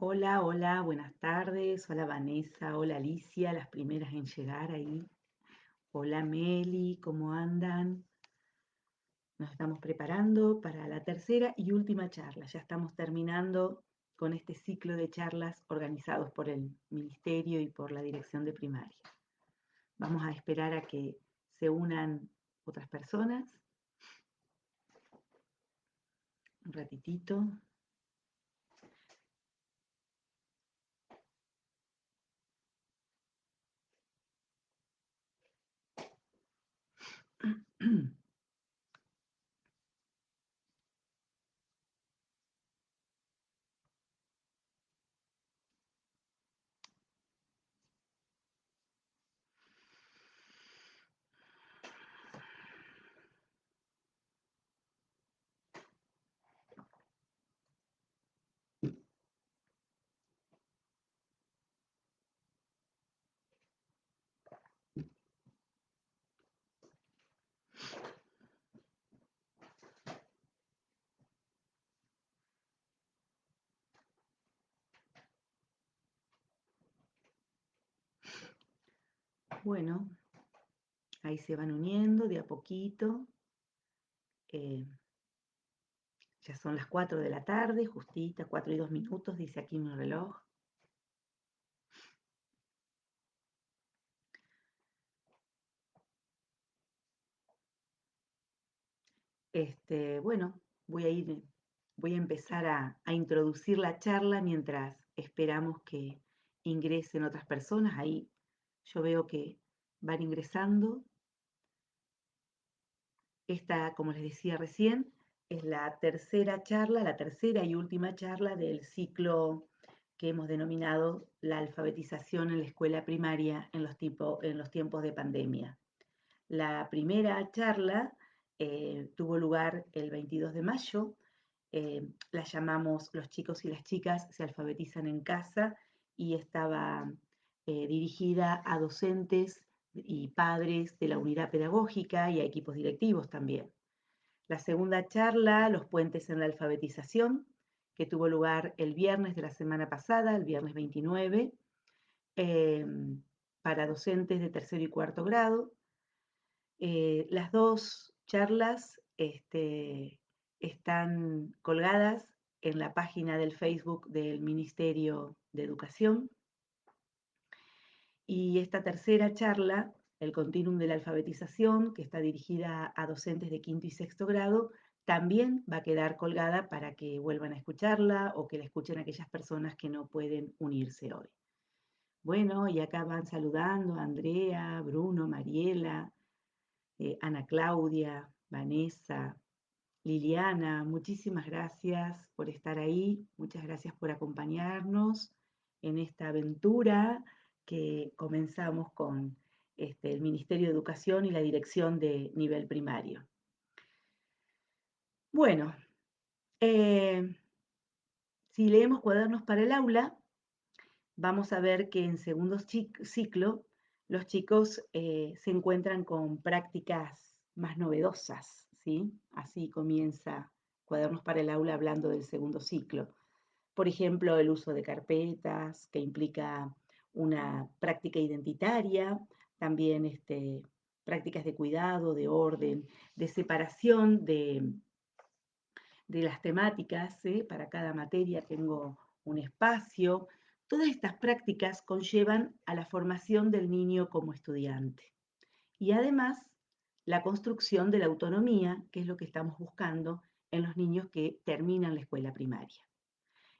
Hola, hola, buenas tardes. Hola Vanessa, hola Alicia, las primeras en llegar ahí. Hola Meli, ¿cómo andan? Nos estamos preparando para la tercera y última charla. Ya estamos terminando con este ciclo de charlas organizados por el Ministerio y por la Dirección de Primaria. Vamos a esperar a que se unan otras personas. Un ratitito. Bueno, ahí se van uniendo de a poquito. Ya son las 4 de la tarde, justita, 4:02, dice aquí mi reloj. Bueno, voy a empezar a introducir la charla mientras esperamos que ingresen otras personas. Ahí yo veo que van ingresando. Esta, como les decía recién, es la tercera charla, la tercera y última charla del ciclo que hemos denominado la alfabetización en la escuela primaria en los tiempos de pandemia. La primera charla tuvo lugar el 22 de mayo. La llamamos Los chicos y las chicas se alfabetizan en casa y estaba dirigida a docentes y padres de la unidad pedagógica y a equipos directivos también. La segunda charla, Los puentes en la alfabetización, que tuvo lugar el viernes de la semana pasada, el viernes 29, eh, para docentes de tercero y cuarto grado. Las dos charlas están colgadas en la página del Facebook del Ministerio de Educación. Y esta tercera charla, el Continuum de la Alfabetización, que está dirigida a docentes de quinto y sexto grado, también va a quedar colgada para que vuelvan a escucharla o que la escuchen aquellas personas que no pueden unirse hoy. Bueno, y acá van saludando a Andrea, Bruno, Mariela, Ana Claudia, Vanessa, Liliana, muchísimas gracias por estar ahí, muchas gracias por acompañarnos en esta aventura que comenzamos con el Ministerio de Educación y la Dirección de Nivel Primario. Bueno, si leemos Cuadernos para el Aula, vamos a ver que en segundo ciclo los chicos se encuentran con prácticas más novedosas, ¿sí? Así comienza Cuadernos para el Aula hablando del segundo ciclo. Por ejemplo, el uso de carpetas, que implica una práctica identitaria, también prácticas de cuidado, de orden, de separación de las temáticas. Para cada materia tengo un espacio. Todas estas prácticas conllevan a la formación del niño como estudiante y además la construcción de la autonomía, que es lo que estamos buscando en los niños que terminan la escuela primaria.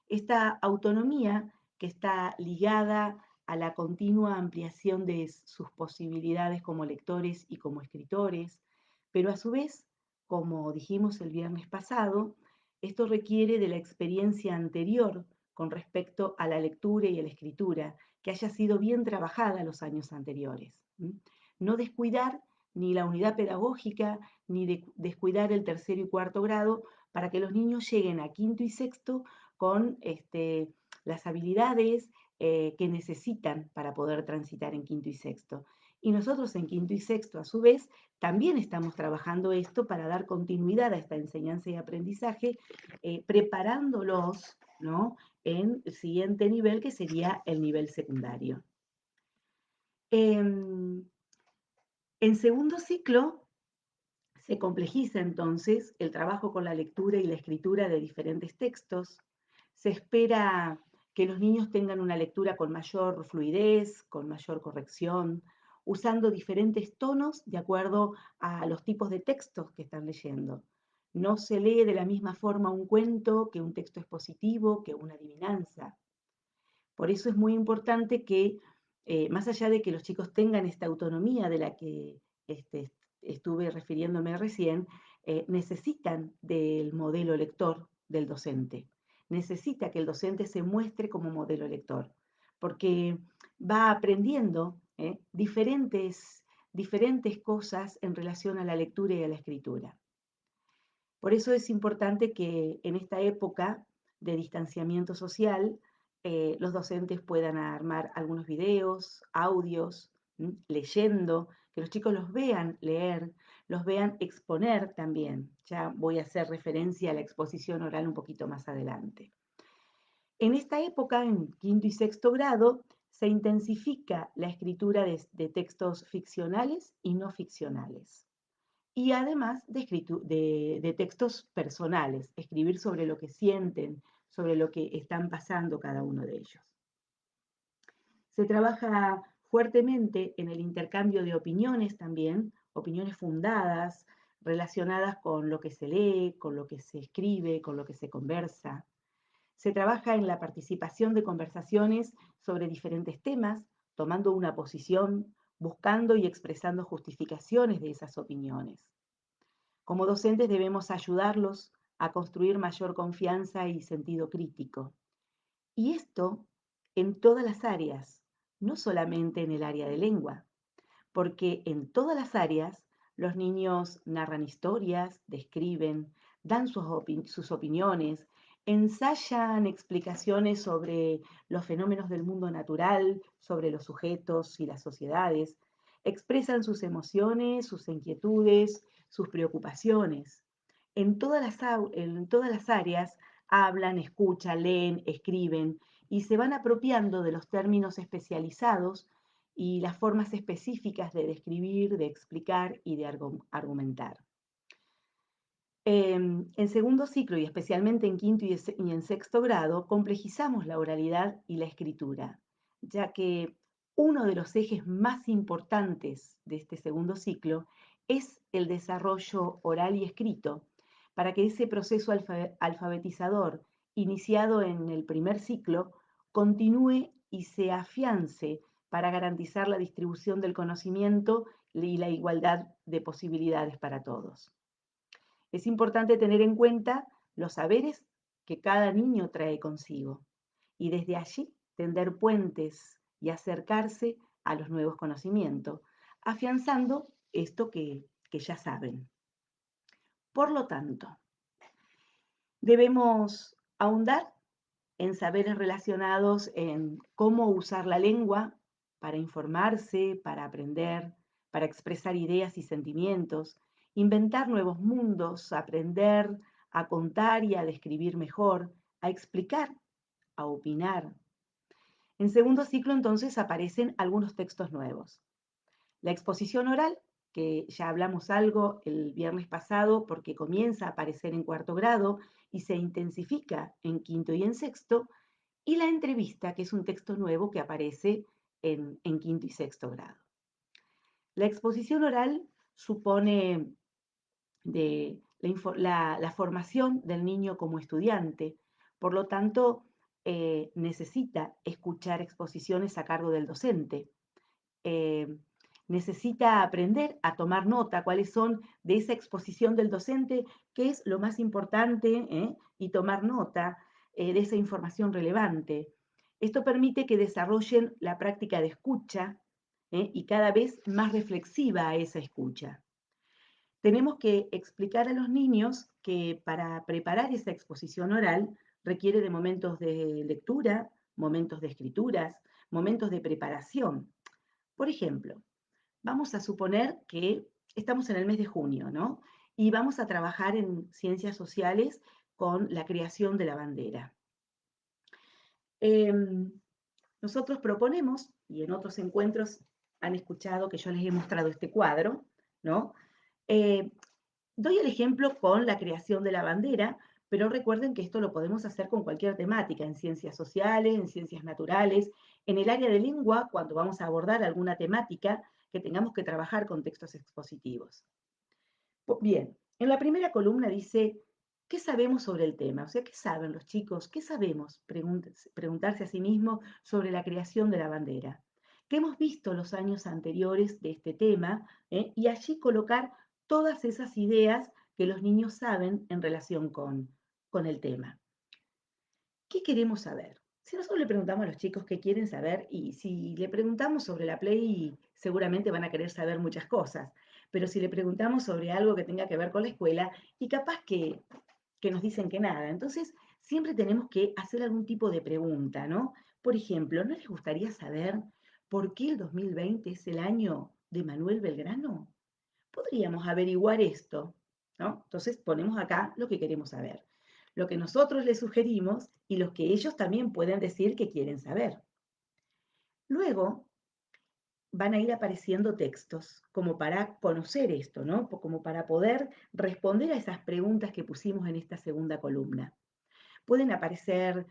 Esta autonomía que está ligada a la continua ampliación de sus posibilidades como lectores y como escritores, pero a su vez, como dijimos el viernes pasado, esto requiere de la experiencia anterior con respecto a la lectura y a la escritura, que haya sido bien trabajada los años anteriores. No descuidar ni la unidad pedagógica, ni descuidar el tercero y cuarto grado, para que los niños lleguen a quinto y sexto con las habilidades que necesitan para poder transitar en quinto y sexto. Y nosotros en quinto y sexto, a su vez, también estamos trabajando esto para dar continuidad a esta enseñanza y aprendizaje, preparándolos ¿no? En el siguiente nivel, que sería el nivel secundario. En segundo ciclo se complejiza entonces el trabajo con la lectura y la escritura de diferentes textos. Se espera que los niños tengan una lectura con mayor fluidez, con mayor corrección, usando diferentes tonos de acuerdo a los tipos de textos que están leyendo. No se lee de la misma forma un cuento que un texto expositivo, que una adivinanza. Por eso es muy importante que, más allá de que los chicos tengan esta autonomía de la que estuve refiriéndome recién, necesitan del modelo lector del docente. Necesita que el docente se muestre como modelo lector, porque va aprendiendo diferentes cosas en relación a la lectura y a la escritura. Por eso es importante que en esta época de distanciamiento social, los docentes puedan armar algunos videos, audios, leyendo, que los chicos los vean leer, los vean exponer también. Ya voy a hacer referencia a la exposición oral un poquito más adelante. En esta época, en quinto y sexto grado, se intensifica la escritura de textos ficcionales y no ficcionales y además de textos personales, escribir sobre lo que sienten, sobre lo que están pasando cada uno de ellos. Se trabaja fuertemente en el intercambio de opiniones también, opiniones fundadas, relacionadas con lo que se lee, con lo que se escribe, con lo que se conversa. Se trabaja en la participación de conversaciones sobre diferentes temas, tomando una posición, buscando y expresando justificaciones de esas opiniones. Como docentes debemos ayudarlos a construir mayor confianza y sentido crítico. Y esto en todas las áreas, no solamente en el área de lengua, porque en todas las áreas los niños narran historias, describen, dan sus opiniones, ensayan explicaciones sobre los fenómenos del mundo natural, sobre los sujetos y las sociedades, expresan sus emociones, sus inquietudes, sus preocupaciones. En todas las áreas hablan, escuchan, leen, escriben y se van apropiando de los términos especializados y las formas específicas de describir, de explicar y de argumentar. En segundo ciclo y especialmente en quinto y en sexto grado, complejizamos la oralidad y la escritura, ya que uno de los ejes más importantes de este segundo ciclo es el desarrollo oral y escrito, para que ese proceso alfabetizador iniciado en el primer ciclo continúe y se afiance para garantizar la distribución del conocimiento y la igualdad de posibilidades para todos. Es importante tener en cuenta los saberes que cada niño trae consigo y desde allí tender puentes y acercarse a los nuevos conocimientos, afianzando esto que ya saben. Por lo tanto, debemos ahondar en saberes relacionados en cómo usar la lengua para informarse, para aprender, para expresar ideas y sentimientos, inventar nuevos mundos, aprender a contar y a describir mejor, a explicar, a opinar. En segundo ciclo entonces aparecen algunos textos nuevos. La exposición oral, que ya hablamos algo el viernes pasado porque comienza a aparecer en cuarto grado y se intensifica en quinto y en sexto, y la entrevista, que es un texto nuevo que aparece en quinto y sexto grado. La exposición oral supone la formación del niño como estudiante, por lo tanto, necesita escuchar exposiciones a cargo del docente. Eh, necesita aprender a tomar nota cuáles son de esa exposición del docente, qué es lo más importante, y tomar nota de esa información relevante. Esto permite que desarrollen la práctica de escucha y cada vez más reflexiva a esa escucha. Tenemos que explicar a los niños que para preparar esa exposición oral requiere de momentos de lectura, momentos de escrituras, momentos de preparación. Por ejemplo, vamos a suponer que estamos en el mes de junio, ¿no? Y vamos a trabajar en ciencias sociales con la creación de la bandera. Em, Nosotros proponemos, y en otros encuentros han escuchado que yo les he mostrado este cuadro, ¿no? Eh, Doy el ejemplo con la creación de la bandera, pero recuerden que esto lo podemos hacer con cualquier temática, en ciencias sociales, en ciencias naturales, en el área de lengua, cuando vamos a abordar alguna temática que tengamos que trabajar con textos expositivos. Bien, en la primera columna dice, ¿qué sabemos sobre el tema? O sea, ¿qué saben los chicos? ¿Qué sabemos? Preguntarse a sí mismo sobre la creación de la bandera. ¿Qué hemos visto los años anteriores de este tema? Y allí colocar todas esas ideas que los niños saben en relación con el tema. ¿Qué queremos saber? Si nosotros le preguntamos a los chicos qué quieren saber, y si le preguntamos sobre la Play, seguramente van a querer saber muchas cosas, pero si le preguntamos sobre algo que tenga que ver con la escuela, y capaz que nos dicen que nada. Entonces, siempre tenemos que hacer algún tipo de pregunta, ¿no? Por ejemplo, ¿no les gustaría saber por qué el 2020 es el año de Manuel Belgrano? Podríamos averiguar esto, ¿no? Entonces ponemos acá lo que queremos saber, lo que nosotros les sugerimos y lo que ellos también pueden decir que quieren saber. Luego van a ir apareciendo textos como para conocer esto, ¿no? Como para poder responder a esas preguntas que pusimos en esta segunda columna. Pueden aparecer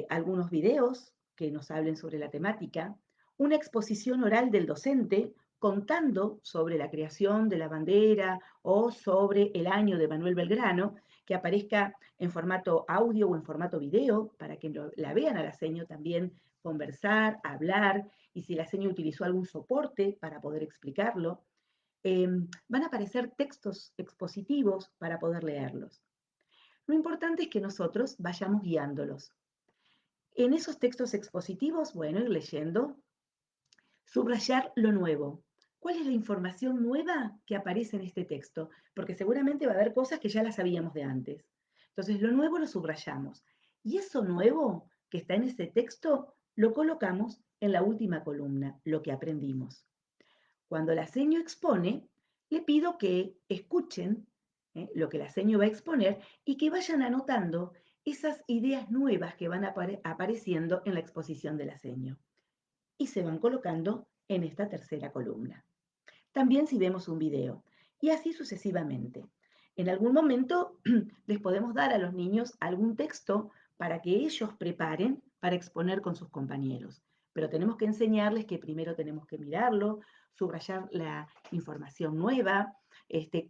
algunos videos que nos hablen sobre la temática, una exposición oral del docente contando sobre la creación de la bandera o sobre el año de Manuel Belgrano, que aparezca en formato audio o en formato video para que la vean a la seño también conversar, hablar, y si la seño utilizó algún soporte para poder explicarlo. Van a aparecer textos expositivos para poder leerlos. Lo importante es que nosotros vayamos guiándolos. En esos textos expositivos, bueno, ir leyendo, subrayar lo nuevo. ¿Cuál es la información nueva que aparece en este texto? Porque seguramente va a haber cosas que ya las sabíamos de antes. Entonces, lo nuevo lo subrayamos. Y eso nuevo que está en ese texto lo colocamos en la última columna, lo que aprendimos. Cuando la seño expone, le pido que escuchen lo que la seño va a exponer y que vayan anotando esas ideas nuevas que van apareciendo en la exposición de la seño. Y se van colocando en esta tercera columna. También si vemos un video. Y así sucesivamente. En algún momento les podemos dar a los niños algún texto para que ellos preparen para exponer con sus compañeros. Pero tenemos que enseñarles que primero tenemos que mirarlo, subrayar la información nueva,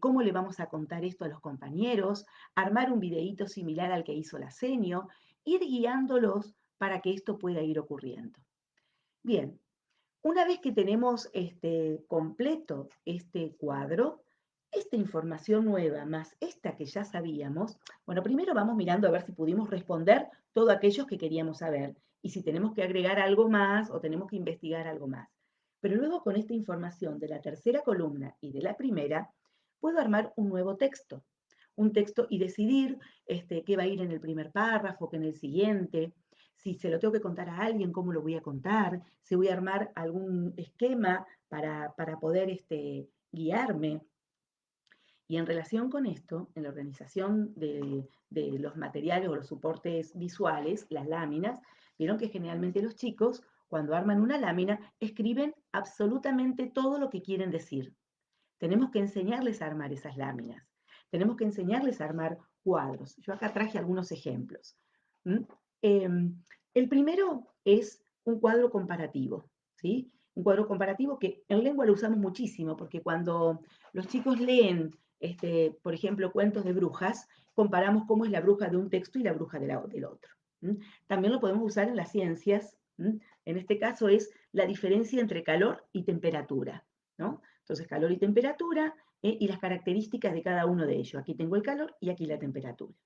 cómo le vamos a contar esto a los compañeros, armar un videíto similar al que hizo la senio, ir guiándolos para que esto pueda ir ocurriendo. Bien, una vez que tenemos completo este cuadro, esta información nueva más esta que ya sabíamos, bueno, primero vamos mirando a ver si pudimos responder todo aquello que queríamos saber y si tenemos que agregar algo más o tenemos que investigar algo más. Pero luego con esta información de la tercera columna y de la primera, puedo armar un texto y decidir qué va a ir en el primer párrafo, qué en el siguiente, si se lo tengo que contar a alguien, cómo lo voy a contar, si voy a armar algún esquema para poder guiarme. Y en relación con esto, en la organización de los materiales o los soportes visuales, las láminas, vieron que generalmente los chicos, cuando arman una lámina, escriben absolutamente todo lo que quieren decir. Tenemos que enseñarles a armar esas láminas. Tenemos que enseñarles a armar cuadros. Yo acá traje algunos ejemplos. ¿Mm? El primero es un cuadro comparativo, ¿sí? Un cuadro comparativo que en lengua lo usamos muchísimo, porque cuando los chicos leen, por ejemplo, cuentos de brujas, comparamos cómo es la bruja de un texto y la bruja del otro. También lo podemos usar en las ciencias. En este caso es la diferencia entre calor y temperatura, ¿no? Entonces, calor y temperatura y las características de cada uno de ellos. Aquí tengo el calor y aquí la temperatura.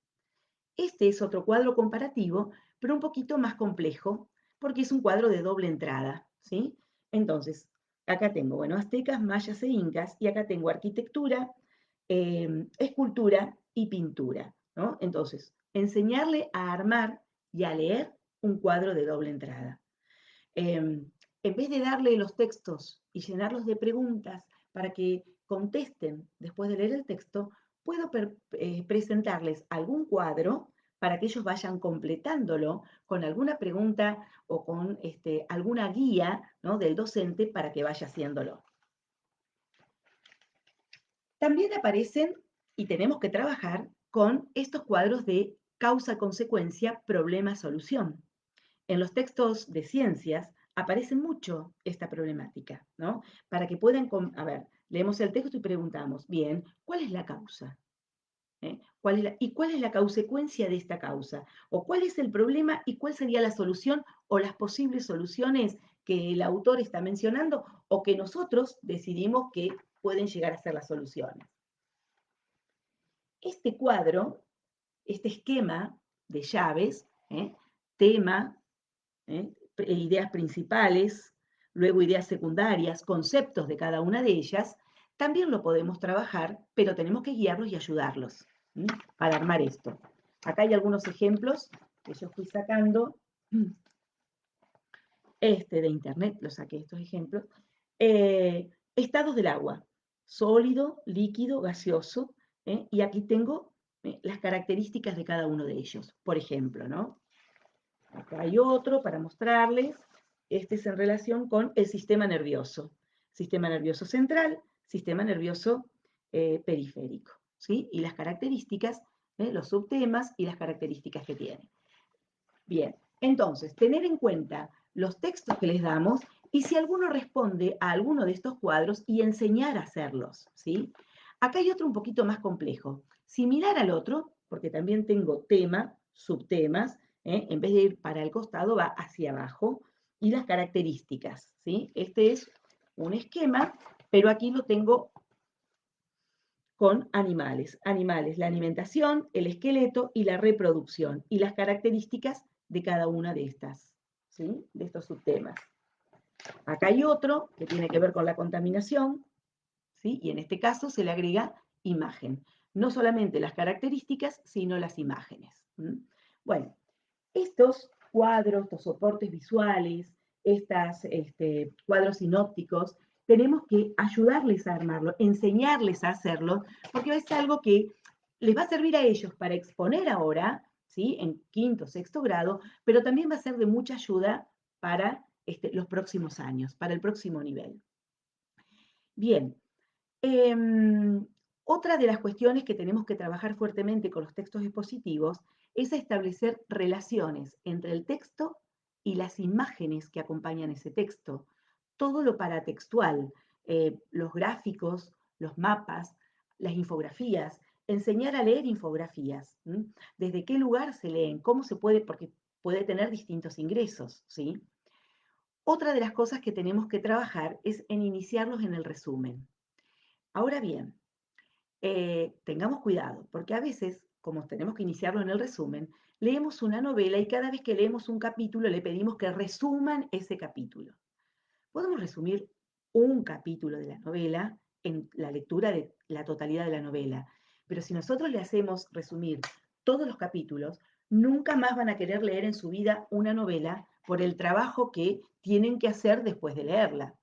Este es otro cuadro comparativo, pero un poquito más complejo, porque es un cuadro de doble entrada, ¿sí? Entonces, acá tengo, bueno, aztecas, mayas e incas, y acá tengo arquitectura, escultura y pintura, ¿no? Entonces, enseñarle a armar y a leer un cuadro de doble entrada. En vez de darle los textos y llenarlos de preguntas para que contesten después de leer el texto, puedo presentarles algún cuadro para que ellos vayan completándolo con alguna pregunta o con alguna guía, ¿no?, del docente para que vaya haciéndolo. También aparecen, y tenemos que trabajar con estos cuadros de causa-consecuencia, problema-solución. En los textos de ciencias aparece mucho esta problemática, ¿no? Para que puedan, a ver, leemos el texto y preguntamos, bien, ¿cuál es la causa? ¿Y cuál es la consecuencia de esta causa? ¿O cuál es el problema y cuál sería la solución o las posibles soluciones que el autor está mencionando o que nosotros decidimos que pueden llegar a ser las soluciones? Este cuadro, este esquema de llaves, tema, ideas principales, luego ideas secundarias, conceptos de cada una de ellas, también lo podemos trabajar, pero tenemos que guiarlos y ayudarlos para armar esto. Acá hay algunos ejemplos que yo fui sacando. De internet, lo saqué estos ejemplos. Estados del agua: sólido, líquido, gaseoso. Y aquí tengo las características de cada uno de ellos, por ejemplo, ¿no? Acá hay otro para mostrarles. Este es en relación con el sistema nervioso. Sistema nervioso central, sistema nervioso periférico, ¿sí? Y las características, los subtemas y las características que tiene. Bien, entonces, tener en cuenta los textos que les damos y si alguno responde a alguno de estos cuadros y enseñar a hacerlos, ¿sí? Acá hay otro un poquito más complejo. Similar al otro, porque también tengo tema, subtemas, en vez de ir para el costado, va hacia abajo, y las características, ¿sí? Este es un esquema, pero aquí lo tengo con animales. Animales, la alimentación, el esqueleto y la reproducción, y las características de cada una de estas, ¿sí?, de estos subtemas. Acá hay otro que tiene que ver con la contaminación, ¿sí?, y en este caso se le agrega imagen. No solamente las características, sino las imágenes. Bueno, estos cuadros, estos soportes visuales, estos cuadros sinópticos, tenemos que ayudarles a armarlo, enseñarles a hacerlo, porque es algo que les va a servir a ellos para exponer ahora, ¿sí?, en quinto, sexto grado, pero también va a ser de mucha ayuda para los próximos años, para el próximo nivel. Bien, otra de las cuestiones que tenemos que trabajar fuertemente con los textos expositivos es establecer relaciones entre el texto y las imágenes que acompañan ese texto. Todo lo paratextual, los gráficos, los mapas, las infografías, enseñar a leer infografías. ¿Desde qué lugar se leen? ¿Cómo se puede? Porque puede tener distintos ingresos, ¿sí? Otra de las cosas que tenemos que trabajar es en iniciarlos en el resumen. Ahora bien, tengamos cuidado, porque a veces, como tenemos que iniciarlo en el resumen, leemos una novela y cada vez que leemos un capítulo le pedimos que resuman ese capítulo. Podemos resumir un capítulo de la novela en la lectura de la totalidad de la novela, pero si nosotros le hacemos resumir todos los capítulos, nunca más van a querer leer en su vida una novela por el trabajo que tienen que hacer después de leerla.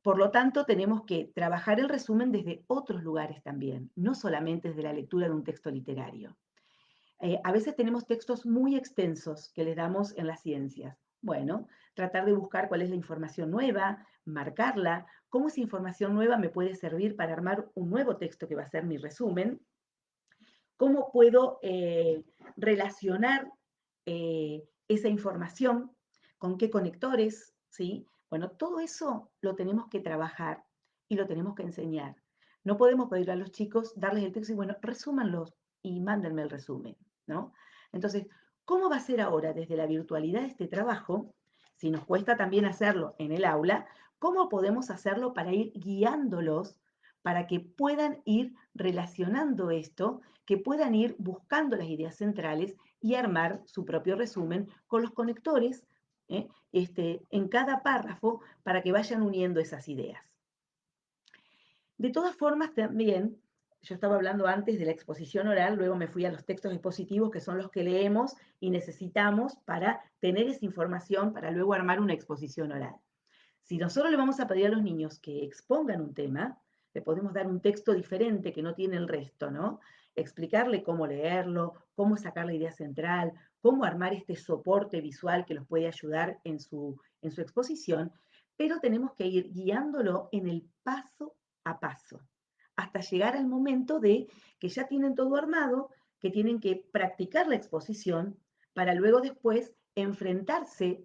Por lo tanto, tenemos que trabajar el resumen desde otros lugares también, no solamente desde la lectura de un texto literario. A veces tenemos textos muy extensos que les damos en las ciencias. Bueno, tratar de buscar cuál es la información nueva, marcarla, cómo esa información nueva me puede servir para armar un nuevo texto que va a ser mi resumen, cómo puedo relacionar esa información, con qué conectores, ¿sí? Bueno, todo eso lo tenemos que trabajar y lo tenemos que enseñar. No podemos pedirle a los chicos, darles el texto y bueno, resúmanlos y mándenme el resumen, ¿no? Entonces, ¿cómo va a ser ahora desde la virtualidad este trabajo? Si nos cuesta también hacerlo en el aula, ¿cómo podemos hacerlo para ir guiándolos, para que puedan ir relacionando esto, que puedan ir buscando las ideas centrales y armar su propio resumen con los conectores en cada párrafo para que vayan uniendo esas ideas? De todas formas, también, yo estaba hablando antes de la exposición oral, luego me fui a los textos expositivos, que son los que leemos y necesitamos para tener esa información para luego armar una exposición oral. Si nosotros le vamos a pedir a los niños que expongan un tema, le podemos dar un texto diferente que no tiene el resto, ¿no? explicarle cómo leerlo, cómo sacar la idea central, cómo armar este soporte visual que los puede ayudar en su exposición, pero tenemos que ir guiándolo en el paso a paso, hasta llegar al momento de que ya tienen todo armado, que tienen que practicar la exposición para luego después enfrentarse,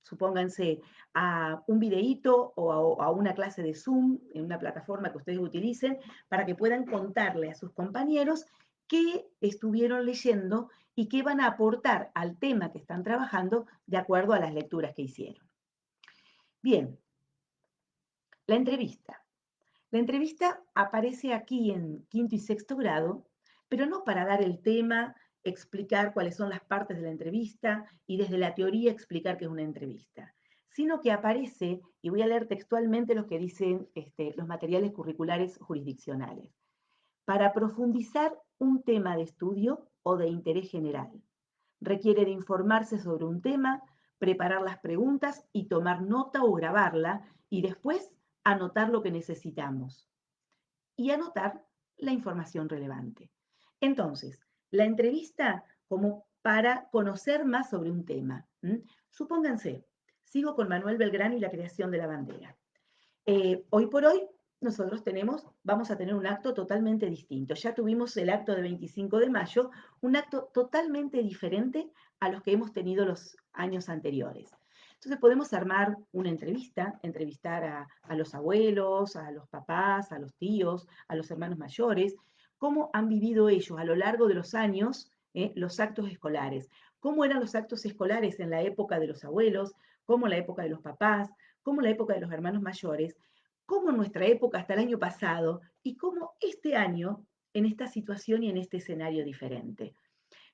supónganse, a un videíto o a una clase de Zoom en una plataforma que ustedes utilicen para que puedan contarle a sus compañeros qué estuvieron leyendo y qué van a aportar al tema que están trabajando de acuerdo a las lecturas que hicieron. Bien, la entrevista. La entrevista aparece aquí en quinto y sexto grado, pero no para dar el tema, explicar cuáles son las partes de la entrevista y desde la teoría explicar qué es una entrevista, sino que aparece, y voy a leer textualmente lo que dicen los materiales curriculares jurisdiccionales, para profundizar un tema de estudio o de interés general. Requiere de informarse sobre un tema, preparar las preguntas y tomar nota o grabarla y después anotar lo que necesitamos y anotar la información relevante. Entonces, la entrevista como para conocer más sobre un tema. Supónganse, sigo con Manuel Belgrano y la creación de la bandera. Hoy por hoy nosotros vamos a tener un acto totalmente distinto. Ya tuvimos el acto de 25 de mayo, un acto totalmente diferente a los que hemos tenido los años anteriores. Entonces podemos armar una entrevista, entrevistar a los abuelos, a los papás, a los tíos, a los hermanos mayores, cómo han vivido ellos a lo largo de los años los actos escolares, cómo eran los actos escolares en la época de los abuelos, cómo en la época de los papás, cómo en la época de los hermanos mayores, cómo en nuestra época hasta el año pasado y cómo este año en esta situación y en este escenario diferente.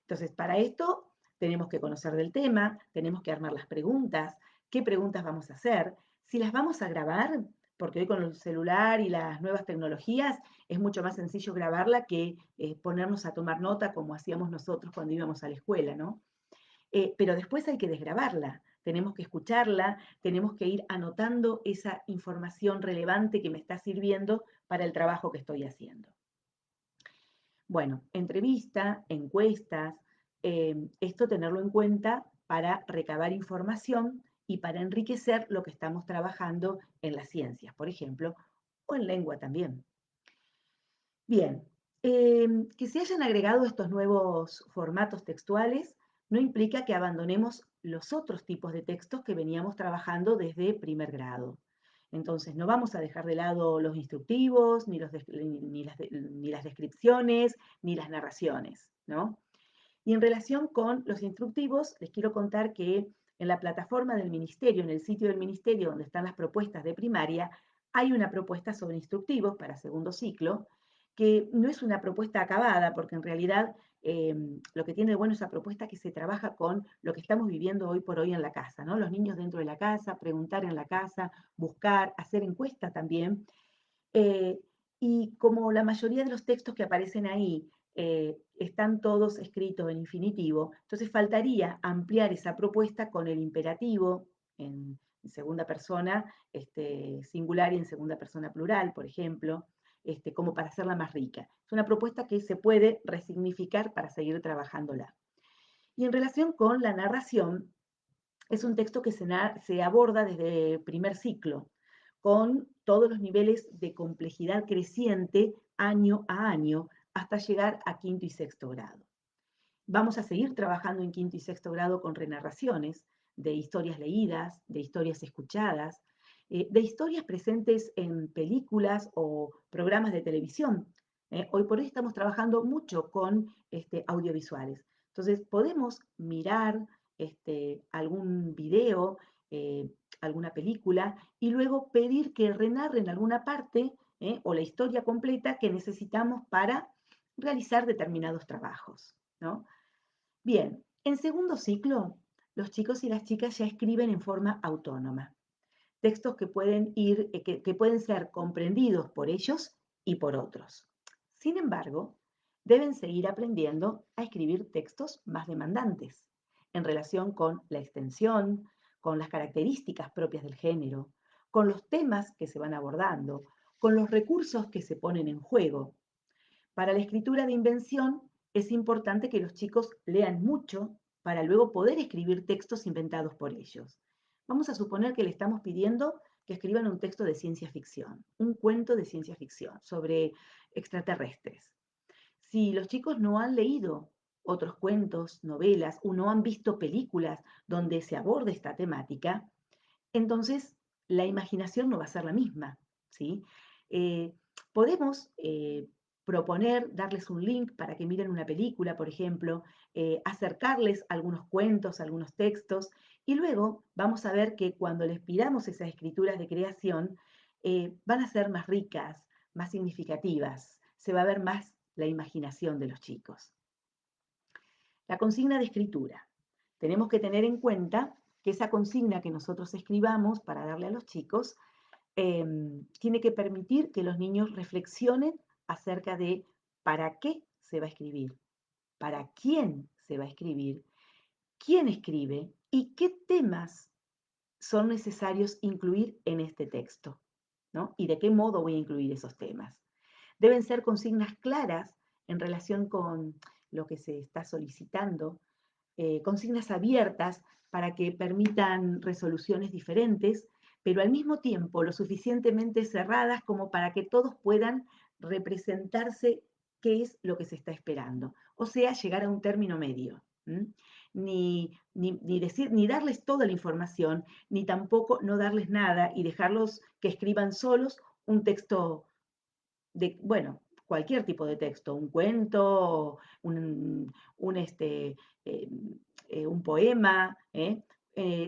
Entonces, para esto tenemos que conocer del tema, tenemos que armar las preguntas, qué preguntas vamos a hacer, si las vamos a grabar, porque hoy con el celular y las nuevas tecnologías es mucho más sencillo grabarla que ponernos a tomar nota como hacíamos nosotros cuando íbamos a la escuela, ¿no? Pero después hay que desgrabarla, tenemos que escucharla, tenemos que ir anotando esa información relevante que me está sirviendo para el trabajo que estoy haciendo. Bueno, entrevista, encuestas, esto tenerlo en cuenta para recabar información y para enriquecer lo que estamos trabajando en las ciencias, por ejemplo, o en lengua también. Bien, que se hayan agregado estos nuevos formatos textuales no implica que abandonemos los otros tipos de textos que veníamos trabajando desde primer grado. Entonces, no vamos a dejar de lado los instructivos, ni las descripciones, ni las narraciones, ¿no? Y en relación con los instructivos, les quiero contar que en la plataforma del Ministerio, en el sitio del Ministerio donde están las propuestas de primaria, hay una propuesta sobre instructivos para segundo ciclo, que no es una propuesta acabada, porque en realidad lo que tiene de bueno esa propuesta es que se trabaja con lo que estamos viviendo hoy por hoy en la casa, ¿no? Los niños dentro de la casa, preguntar en la casa, buscar, hacer encuesta también. Eh, y como la mayoría de los textos que aparecen ahí están todos escritos en infinitivo, entonces faltaría ampliar esa propuesta con el imperativo en segunda persona singular y en segunda persona plural, por ejemplo, como para hacerla más rica. Es una propuesta que se puede resignificar para seguir trabajándola. Y en relación con la narración, es un texto que se aborda desde primer ciclo, con todos los niveles de complejidad creciente año a año hasta llegar a quinto y sexto grado. Vamos a seguir trabajando en quinto y sexto grado con renarraciones de historias leídas, de historias escuchadas, de historias presentes en películas o programas de televisión. Hoy por hoy estamos trabajando mucho con audiovisuales. Entonces, podemos mirar algún video, alguna película, y luego pedir que renarren alguna parte o la historia completa que necesitamos para realizar determinados trabajos, ¿no? Bien, en segundo ciclo, los chicos y las chicas ya escriben en forma autónoma, textos que pueden ser comprendidos por ellos y por otros. Sin embargo, deben seguir aprendiendo a escribir textos más demandantes en relación con la extensión, con las características propias del género, con los temas que se van abordando, con los recursos que se ponen en juego. Para la escritura de invención es importante que los chicos lean mucho para luego poder escribir textos inventados por ellos. Vamos a suponer que le estamos pidiendo que escriban un texto de ciencia ficción, un cuento de ciencia ficción sobre extraterrestres. Si los chicos no han leído otros cuentos, novelas o no han visto películas donde se aborde esta temática, entonces la imaginación no va a ser la misma, ¿sí? Eh, podemos proponer, darles un link para que miren una película, por ejemplo, acercarles algunos cuentos, algunos textos, y luego vamos a ver que cuando les pidamos esas escrituras de creación, van a ser más ricas, más significativas, se va a ver más la imaginación de los chicos. La consigna de escritura. Tenemos que tener en cuenta que esa consigna que nosotros escribamos para darle a los chicos tiene que permitir que los niños reflexionen acerca de para qué se va a escribir, para quién se va a escribir, quién escribe y qué temas son necesarios incluir en este texto, ¿no? Y de qué modo voy a incluir esos temas. Deben ser consignas claras en relación con lo que se está solicitando, consignas abiertas para que permitan resoluciones diferentes, pero al mismo tiempo lo suficientemente cerradas como para que todos puedan representarse qué es lo que se está esperando. O sea, llegar a un término medio. Ni decir, ni darles toda la información, ni tampoco no darles nada y dejarlos que escriban solos un texto de, bueno, cualquier tipo de texto, un cuento, eh, un poema,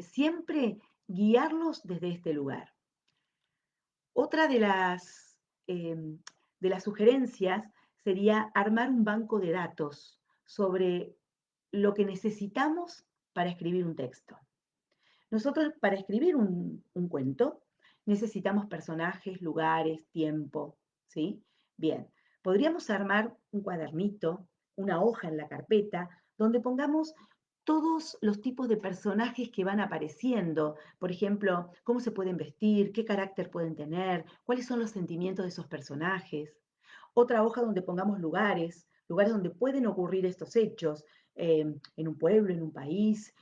siempre guiarlos desde este lugar. Otra de las sugerencias sería armar un banco de datos sobre lo que necesitamos para escribir un texto. Nosotros para escribir un cuento necesitamos personajes, lugares, tiempo, ¿sí? Bien, podríamos armar un cuadernito, una hoja en la carpeta, donde pongamos todos los tipos de personajes que van apareciendo. Por ejemplo, cómo se pueden vestir, qué carácter pueden tener, cuáles son los sentimientos de esos personajes. Otra hoja donde pongamos lugares, lugares donde pueden ocurrir estos hechos, en un pueblo, en un país,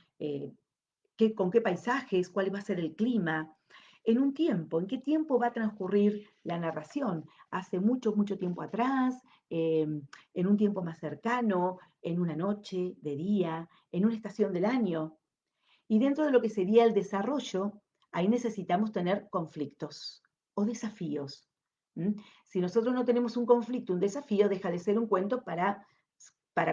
con qué paisajes, cuál va a ser el clima, en un tiempo, en qué tiempo va a transcurrir la narración, hace mucho, mucho tiempo atrás, en un tiempo más cercano, en una noche, de día, en una estación del año. Y dentro de lo que sería el desarrollo, ahí necesitamos tener conflictos o desafíos. ¿Mm? Si nosotros no tenemos un conflicto, un desafío, deja de ser un cuento para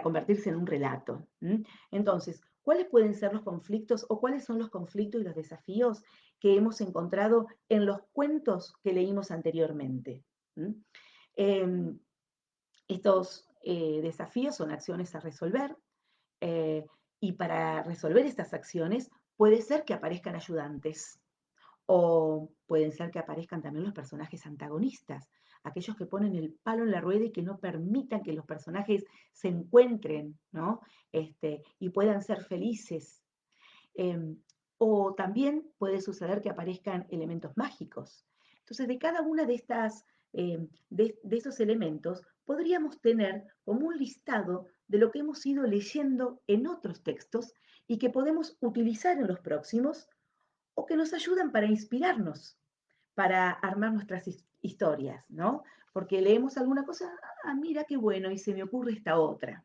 convertirse en un relato. ¿Mm? Entonces, ¿cuáles pueden ser los conflictos o cuáles son los conflictos y los desafíos que hemos encontrado en los cuentos que leímos anteriormente? ¿Mm? Eh, estos desafíos son acciones a resolver, eh, y para resolver estas acciones puede ser que aparezcan ayudantes o pueden ser que aparezcan también los personajes antagonistas, aquellos que ponen el palo en la rueda y que no permitan que los personajes se encuentren, ¿no? Y puedan ser felices. Eh, o también puede suceder que aparezcan elementos mágicos. Entonces, de cada una de estas, de estos elementos, podríamos tener como un listado de lo que hemos ido leyendo en otros textos y que podemos utilizar en los próximos o que nos ayudan para inspirarnos, para armar nuestras historias, ¿no? Porque leemos alguna cosa, ah, mira qué bueno, y se me ocurre esta otra.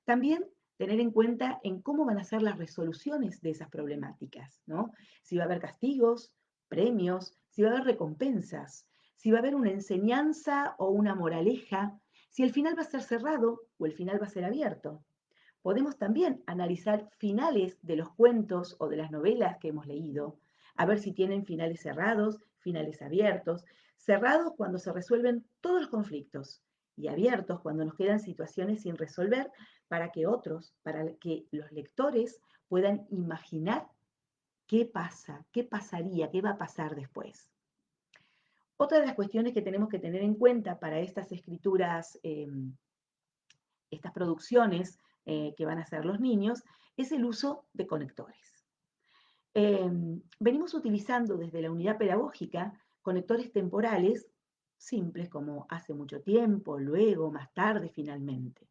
También tener en cuenta en cómo van a ser las resoluciones de esas problemáticas, ¿no? Si va a haber castigos, premios, si va a haber recompensas, si va a haber una enseñanza o una moraleja, si el final va a ser cerrado o el final va a ser abierto. Podemos también analizar finales de los cuentos o de las novelas que hemos leído, a ver si tienen finales cerrados, finales abiertos, cerrados cuando se resuelven todos los conflictos y abiertos cuando nos quedan situaciones sin resolver para que otros, para que los lectores puedan imaginar qué pasa, qué pasaría, qué va a pasar después. Otra de las cuestiones que tenemos que tener en cuenta para estas escrituras, estas producciones que van a hacer los niños, es el uso de conectores. Venimos utilizando desde la unidad pedagógica conectores temporales simples como hace mucho tiempo, luego, más tarde, finalmente.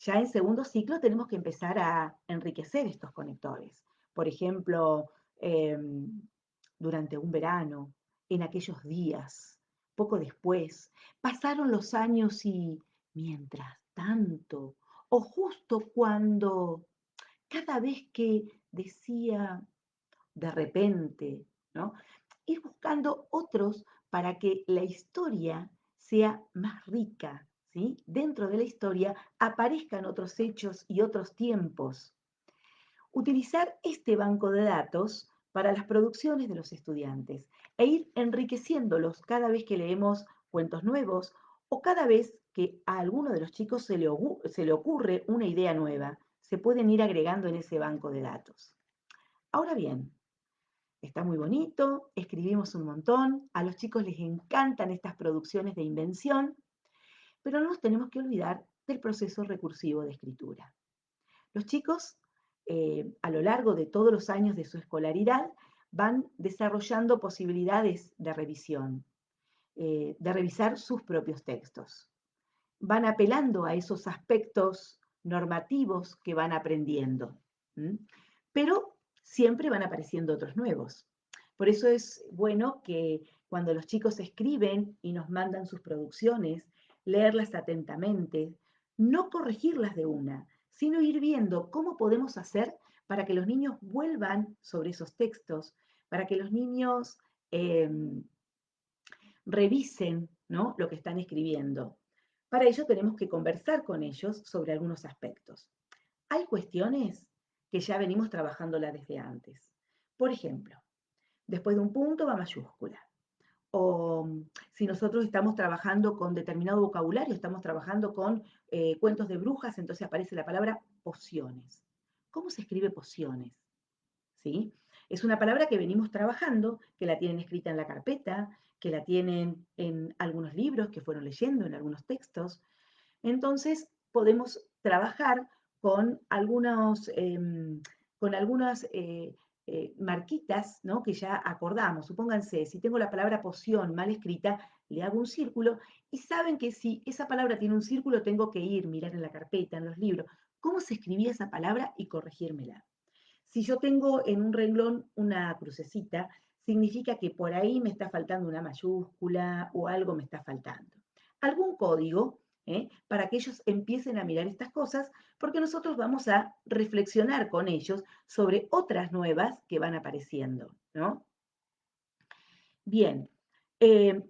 Ya en segundo ciclo tenemos que empezar a enriquecer estos conectores. Por ejemplo, durante un verano, en aquellos días, poco después, pasaron los años y mientras tanto, o justo cuando, cada vez que decía de repente, ¿no? Ir buscando otros para que la historia sea más rica, ¿sí? Dentro de la historia aparezcan otros hechos y otros tiempos. Utilizar este banco de datos para las producciones de los estudiantes e ir enriqueciéndolos cada vez que leemos cuentos nuevos o cada vez que a alguno de los chicos se le ocurre una idea nueva. Se pueden ir agregando en ese banco de datos. Ahora bien, está muy bonito, escribimos un montón, a los chicos les encantan estas producciones de invención, pero no nos tenemos que olvidar del proceso recursivo de escritura. Los chicos, a lo largo de todos los años de su escolaridad, van desarrollando posibilidades de revisión, de revisar sus propios textos. Van apelando a esos aspectos normativos que van aprendiendo, ¿m? Pero siempre van apareciendo otros nuevos. Por eso es bueno que cuando los chicos escriben y nos mandan sus producciones, leerlas atentamente, no corregirlas de una, sino ir viendo cómo podemos hacer para que los niños vuelvan sobre esos textos, para que los niños eh, revisen, ¿no?, lo que están escribiendo. Para ello tenemos que conversar con ellos sobre algunos aspectos. Hay cuestiones que ya venimos trabajándola desde antes. Por ejemplo, después de un punto va mayúscula. O si nosotros estamos trabajando con determinado vocabulario, estamos trabajando con cuentos de brujas, entonces aparece la palabra pociones. ¿Cómo se escribe pociones? ¿Sí? Es una palabra que venimos trabajando, que la tienen escrita en la carpeta, que la tienen en algunos libros que fueron leyendo, en algunos textos. Entonces, podemos trabajar con, con algunas marquitas, ¿no?, que ya acordamos. Supónganse, si tengo la palabra poción mal escrita, le hago un círculo y saben que si esa palabra tiene un círculo, tengo que ir, mirar en la carpeta, en los libros, cómo se escribía esa palabra y corregírmela. Si yo tengo en un renglón una crucecita, significa que por ahí me está faltando una mayúscula o algo me está faltando. Algún código, para que ellos empiecen a mirar estas cosas, porque nosotros vamos a reflexionar con ellos sobre otras nuevas que van apareciendo, ¿no? Bien,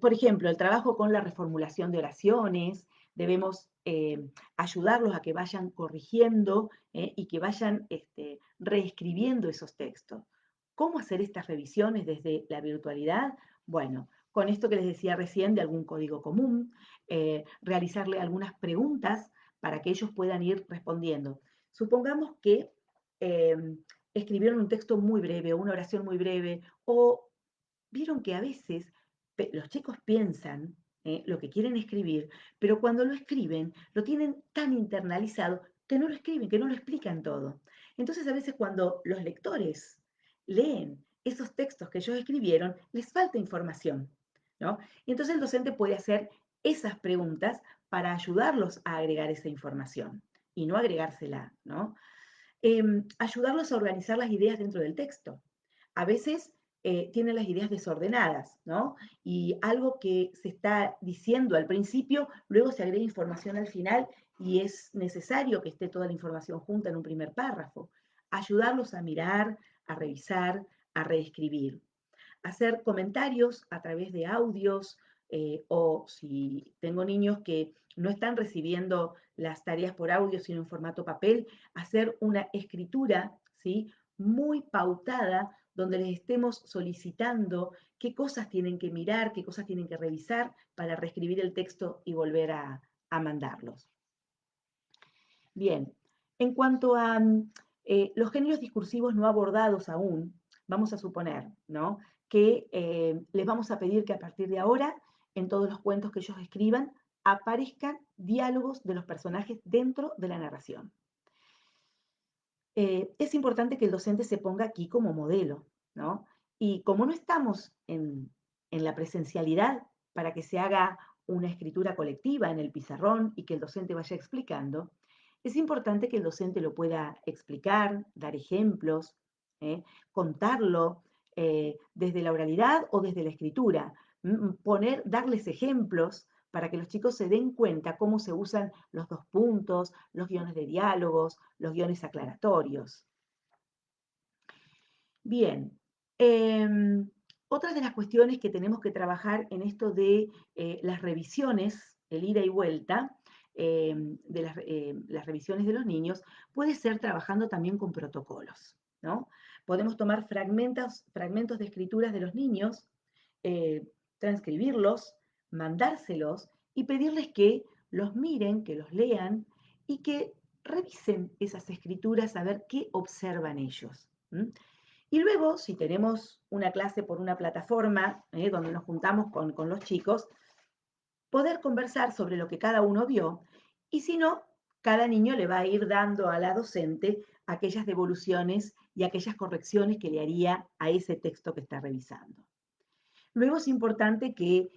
por ejemplo, el trabajo con la reformulación de oraciones, debemos ayudarlos a que vayan corrigiendo y que vayan reescribiendo esos textos. ¿Cómo hacer estas revisiones desde la virtualidad? Bueno, con esto que les decía recién de algún código común, realizarle algunas preguntas para que ellos puedan ir respondiendo. Supongamos que eh, escribieron un texto muy breve o una oración muy breve o vieron que a veces los chicos piensan lo que quieren escribir, pero cuando lo escriben lo tienen tan internalizado que no lo escriben, que no lo explican todo. Entonces a veces cuando los lectores leen esos textos que ellos escribieron, les falta información, ¿no? Y entonces el docente puede hacer esas preguntas para ayudarlos a agregar esa información y no agregársela, ¿no? Ayudarlos a organizar las ideas dentro del texto. A veces tienen las ideas desordenadas, ¿no? Y algo que se está diciendo al principio, luego se agrega información al final y es necesario que esté toda la información junta en un primer párrafo. Ayudarlos a mirar, a revisar, a reescribir. Hacer comentarios a través de audios o si tengo niños que no están recibiendo las tareas por audio, sino en formato papel, hacer una escritura, ¿sí?, muy pautada, donde les estemos solicitando qué cosas tienen que mirar, qué cosas tienen que revisar para reescribir el texto y volver a mandarlos. Bien, en cuanto a los géneros discursivos no abordados aún, vamos a suponer, ¿no?, que les vamos a pedir que a partir de ahora, en todos los cuentos que ellos escriban, aparezcan diálogos de los personajes dentro de la narración. Es importante que el docente se ponga aquí como modelo, ¿no? Y como no estamos en la presencialidad para que se haga una escritura colectiva en el pizarrón y que el docente vaya explicando, es importante que el docente lo pueda explicar, dar ejemplos, contarlo desde la oralidad o desde la escritura, darles ejemplos para que los chicos se den cuenta cómo se usan los dos puntos, los guiones de diálogos, los guiones aclaratorios. Bien, otra de las cuestiones que tenemos que trabajar en esto de las revisiones, el ida y vuelta, de las revisiones de los niños, puede ser trabajando también con protocolos, ¿no? Podemos tomar fragmentos de escrituras de los niños, eh, transcribirlos, mandárselos y pedirles que los miren, que los lean y que revisen esas escrituras a ver qué observan ellos. Y luego, si tenemos una clase por una plataforma, donde nos juntamos con los chicos, poder conversar sobre lo que cada uno vio, y si no, cada niño le va a ir dando a la docente aquellas devoluciones y aquellas correcciones que le haría a ese texto que está revisando. Luego es importante que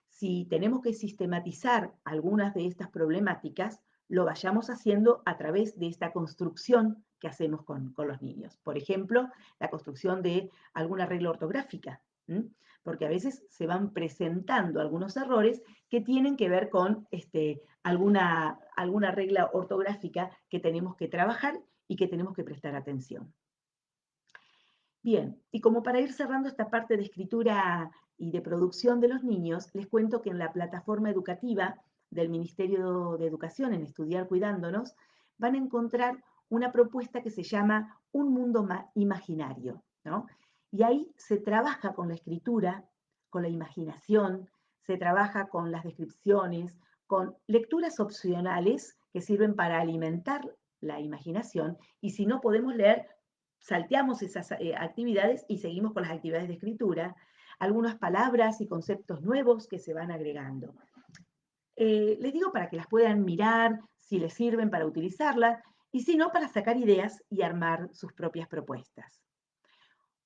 si tenemos que sistematizar algunas de estas problemáticas, lo vayamos haciendo a través de esta construcción que hacemos con los niños. Por ejemplo, la construcción de alguna regla ortográfica, porque a veces se van presentando algunos errores que tienen que ver con alguna regla ortográfica que tenemos que trabajar y que tenemos que prestar atención. Bien, y como para ir cerrando esta parte de escritura y de producción de los niños, les cuento que en la plataforma educativa del Ministerio de Educación, en Estudiar Cuidándonos, van a encontrar una propuesta que se llama Un Mundo Imaginario, ¿no? Y ahí se trabaja con la escritura, con la imaginación, se trabaja con las descripciones, con lecturas opcionales que sirven para alimentar la imaginación, y si no podemos leer, salteamos esas actividades y seguimos con las actividades de escritura, algunas palabras y conceptos nuevos que se van agregando. Les digo para que las puedan mirar, si les sirven para utilizarlas, y si no, para sacar ideas y armar sus propias propuestas.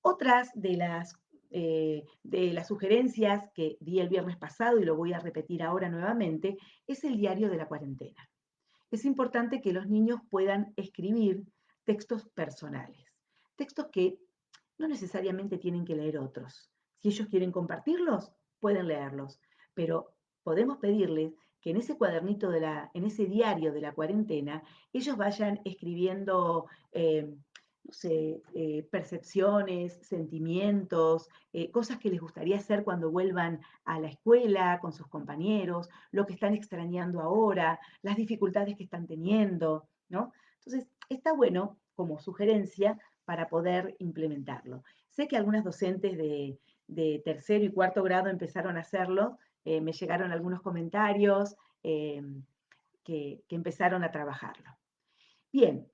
Otras de las sugerencias que di el viernes pasado, y lo voy a repetir ahora nuevamente, es el diario de la cuarentena. Es importante que los niños puedan escribir textos personales, textos que no necesariamente tienen que leer otros. Si ellos quieren compartirlos, pueden leerlos, pero podemos pedirles que en ese cuadernito, en ese diario de la cuarentena, ellos vayan escribiendo, no sé, percepciones, sentimientos, cosas que les gustaría hacer cuando vuelvan a la escuela con sus compañeros, lo que están extrañando ahora, las dificultades que están teniendo, ¿no? Entonces, está bueno como sugerencia para poder implementarlo. Sé que algunas docentes de tercero y cuarto grado empezaron a hacerlo, me llegaron algunos comentarios que empezaron a trabajarlo. Bien,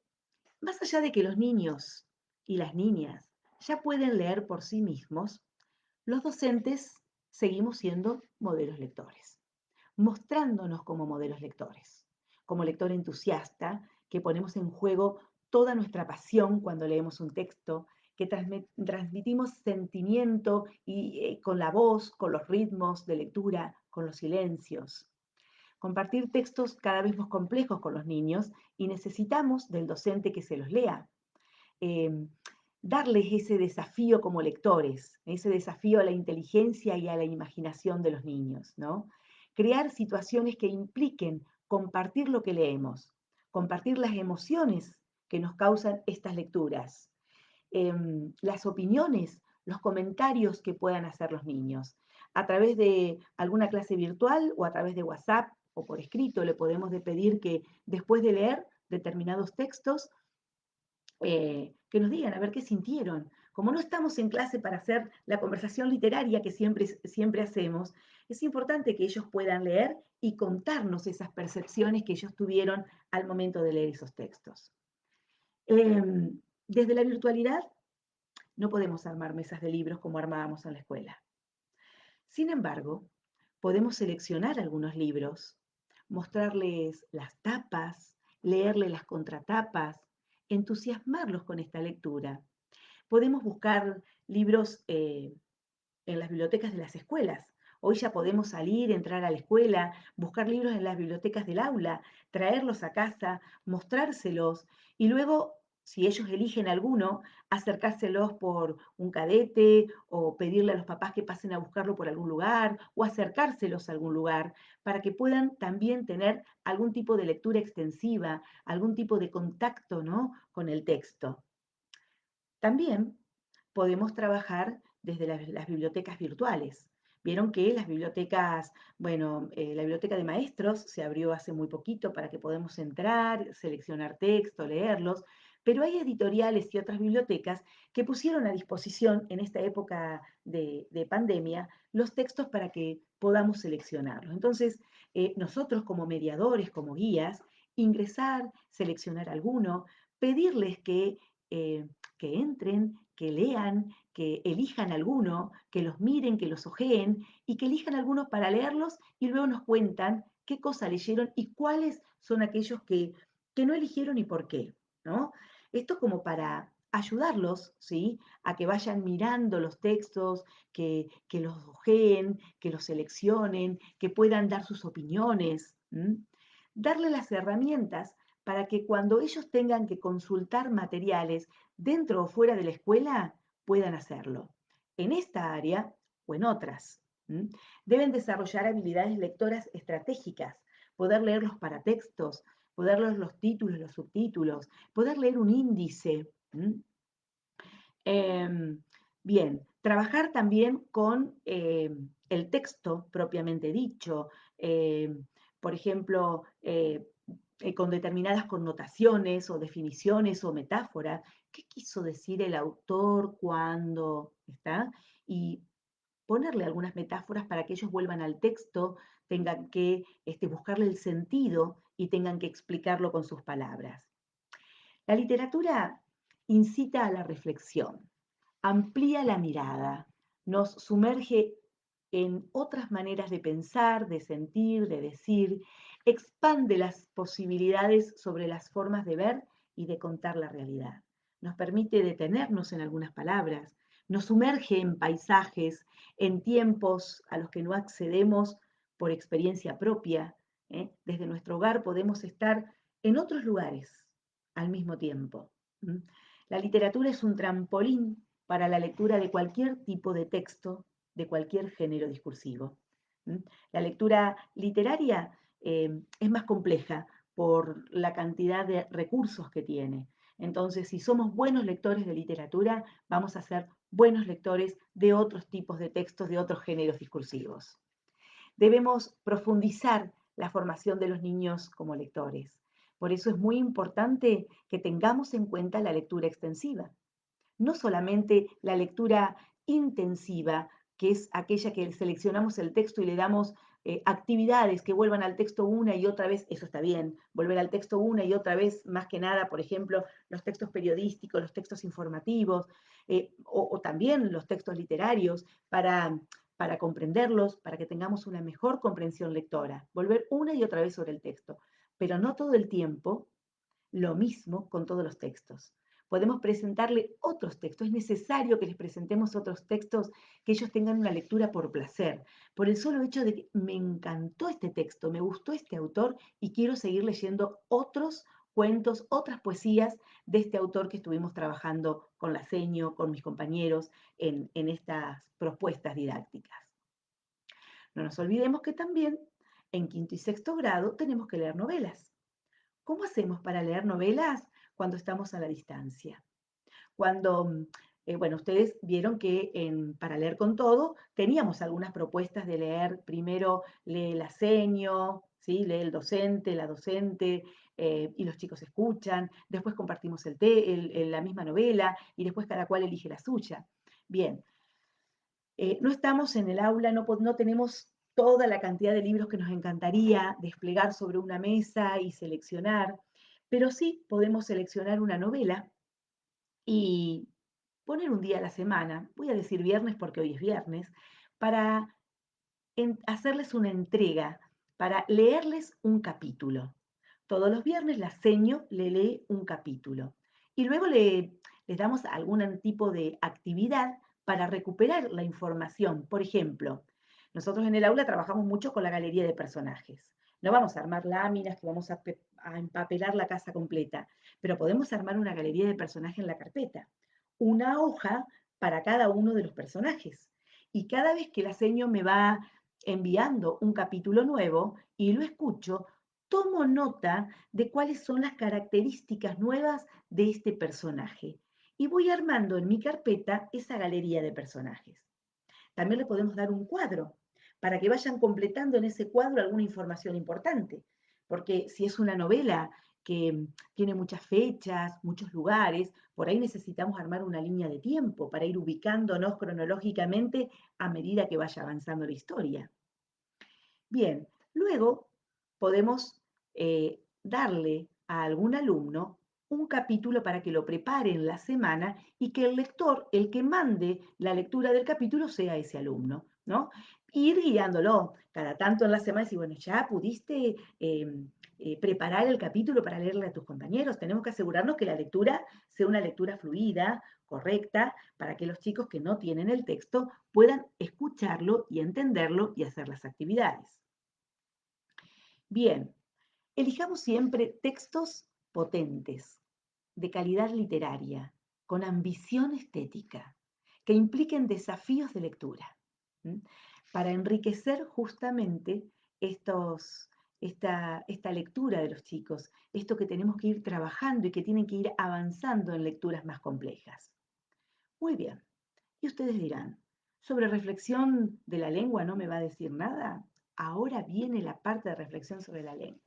más allá de que los niños y las niñas ya pueden leer por sí mismos, los docentes seguimos siendo modelos lectores, mostrándonos como modelos lectores, como lector entusiasta, que ponemos en juego toda nuestra pasión cuando leemos un texto, que transmitimos sentimiento y, con la voz, con los ritmos de lectura, con los silencios. Compartir textos cada vez más complejos con los niños y necesitamos del docente que se los lea. Eh, Darles ese desafío como lectores, ese desafío a la inteligencia y a la imaginación de los niños, ¿no? Crear situaciones que impliquen compartir lo que leemos, compartir las emociones que nos causan estas lecturas, las opiniones, los comentarios que puedan hacer los niños. A través de alguna clase virtual o a través de WhatsApp o por escrito le podemos pedir que después de leer determinados textos, que nos digan a ver qué sintieron. Como no estamos en clase para hacer la conversación literaria que siempre hacemos, es importante que ellos puedan leer y contarnos esas percepciones que ellos tuvieron al momento de leer esos textos. Desde la virtualidad no podemos armar mesas de libros como armábamos en la escuela. Sin embargo, podemos seleccionar algunos libros, mostrarles las tapas, leerles las contratapas, entusiasmarlos con esta lectura. Podemos buscar libros en las bibliotecas de las escuelas Hoy ya podemos salir, entrar a la escuela, buscar libros en las bibliotecas del aula, traerlos a casa, mostrárselos y luego, si ellos eligen alguno, acercárselos por un cadete o pedirle a los papás que pasen a buscarlo por algún lugar o acercárselos a algún lugar para que puedan también tener algún tipo de lectura extensiva, algún tipo de contacto, ¿no?, con el texto. También podemos trabajar desde las bibliotecas virtuales. Vieron que las bibliotecas, bueno, la biblioteca de maestros se abrió hace muy poquito para que podamos entrar, seleccionar texto, leerlos, pero hay editoriales y otras bibliotecas que pusieron a disposición en esta época de pandemia los textos para que podamos seleccionarlos. Entonces, nosotros como mediadores, como guías, ingresar, seleccionar alguno, pedirles eh, que entren, que lean, que elijan alguno, que los miren, que los ojeen y que elijan algunos para leerlos y luego nos cuentan qué cosa leyeron y cuáles son aquellos que no eligieron y por qué, ¿no? Esto como para ayudarlos, ¿sí?, a que vayan mirando los textos, que los ojeen, que los seleccionen, que puedan dar sus opiniones. Darle las herramientas para que cuando ellos tengan que consultar materiales dentro o fuera de la escuela, puedan hacerlo. En esta área o en otras. Deben desarrollar habilidades lectoras estratégicas, poder leer los paratextos, poder leer los títulos, los subtítulos, poder leer un índice. Em, Bien, trabajar también con el texto propiamente dicho, por ejemplo, con determinadas connotaciones o definiciones o metáforas. ¿Qué quiso decir el autor cuando está? Y ponerle algunas metáforas para que ellos vuelvan al texto, tengan que buscarle el sentido y tengan que explicarlo con sus palabras. La literatura incita a la reflexión, amplía la mirada, nos sumerge en otras maneras de pensar, de sentir, de decir, expande las posibilidades sobre las formas de ver y de contar la realidad. Nos permite detenernos en algunas palabras, nos sumerge en paisajes, en tiempos a los que no accedemos por experiencia propia. Desde nuestro hogar podemos estar en otros lugares al mismo tiempo. La literatura es un trampolín para la lectura de cualquier tipo de texto, de cualquier género discursivo. La lectura literaria es más compleja por la cantidad de recursos que tiene. Entonces, si somos buenos lectores de literatura, vamos a ser buenos lectores de otros tipos de textos, de otros géneros discursivos. Debemos profundizar la formación de los niños como lectores. Por eso es muy importante que tengamos en cuenta la lectura extensiva. No solamente la lectura intensiva, que es aquella que seleccionamos el texto y le damos actividades que vuelvan al texto una y otra vez, eso está bien, volver al texto una y otra vez, más que nada, por ejemplo, los textos periodísticos, los textos informativos, o también los textos literarios, para comprenderlos, para que tengamos una mejor comprensión lectora, volver una y otra vez sobre el texto, pero no todo el tiempo lo mismo con todos los textos. Podemos presentarle otros textos. Es necesario que les presentemos otros textos, que ellos tengan una lectura por placer, por el solo hecho de que me encantó este texto, me gustó este autor y quiero seguir leyendo otros cuentos, otras poesías de este autor que estuvimos trabajando con la seño, con mis compañeros en estas propuestas didácticas. No nos olvidemos que también en quinto y sexto grado tenemos que leer novelas. ¿Cómo hacemos para leer novelas cuando estamos a la distancia? Cuando, bueno, ustedes vieron que para leer con todo teníamos algunas propuestas de leer, primero lee la seño, ¿sí?, lee el docente, la docente, y los chicos escuchan, después compartimos la misma novela y después cada cual elige la suya. Bien, no estamos en el aula, no tenemos toda la cantidad de libros que nos encantaría desplegar sobre una mesa y seleccionar, pero sí podemos seleccionar una novela y poner un día a la semana, voy a decir viernes porque hoy es viernes, para hacerles una entrega, para leerles un capítulo. Todos los viernes la seño le lee un capítulo y luego les damos algún tipo de actividad para recuperar la información. Por ejemplo, Nosotros en el aula trabajamos mucho con la galería de personajes. No vamos a armar láminas que vamos a empapelar la casa completa, pero podemos armar una galería de personajes en la carpeta. Una hoja para cada uno de los personajes. Y cada vez que la seño me va enviando un capítulo nuevo y lo escucho, tomo nota de cuáles son las características nuevas de este personaje. Y voy armando en mi carpeta esa galería de personajes. También le podemos dar un cuadro para que vayan completando en ese cuadro alguna información importante. Porque si es una novela que tiene muchas fechas, muchos lugares, por ahí necesitamos armar una línea de tiempo para ir ubicándonos cronológicamente a medida que vaya avanzando la historia. Bien, luego podemos darle a algún alumno un capítulo para que lo prepare en la semana y que el lector, el que mande la lectura del capítulo, sea ese alumno, ¿no? Ir guiándolo cada tanto en la semana y decir, bueno, ya pudiste preparar el capítulo para leerle a tus compañeros. Tenemos que asegurarnos que la lectura sea una lectura fluida, correcta, para que los chicos que no tienen el texto puedan escucharlo y entenderlo y hacer las actividades. Bien, elijamos siempre textos potentes, de calidad literaria, con ambición estética, que impliquen desafíos de lectura, ¿m? Para enriquecer justamente esta lectura de los chicos, esto que tenemos que ir trabajando y que tienen que ir avanzando en lecturas más complejas. Muy bien, y ustedes dirán, sobre reflexión de la lengua no me va a decir nada. Ahora viene la parte de reflexión sobre la lengua.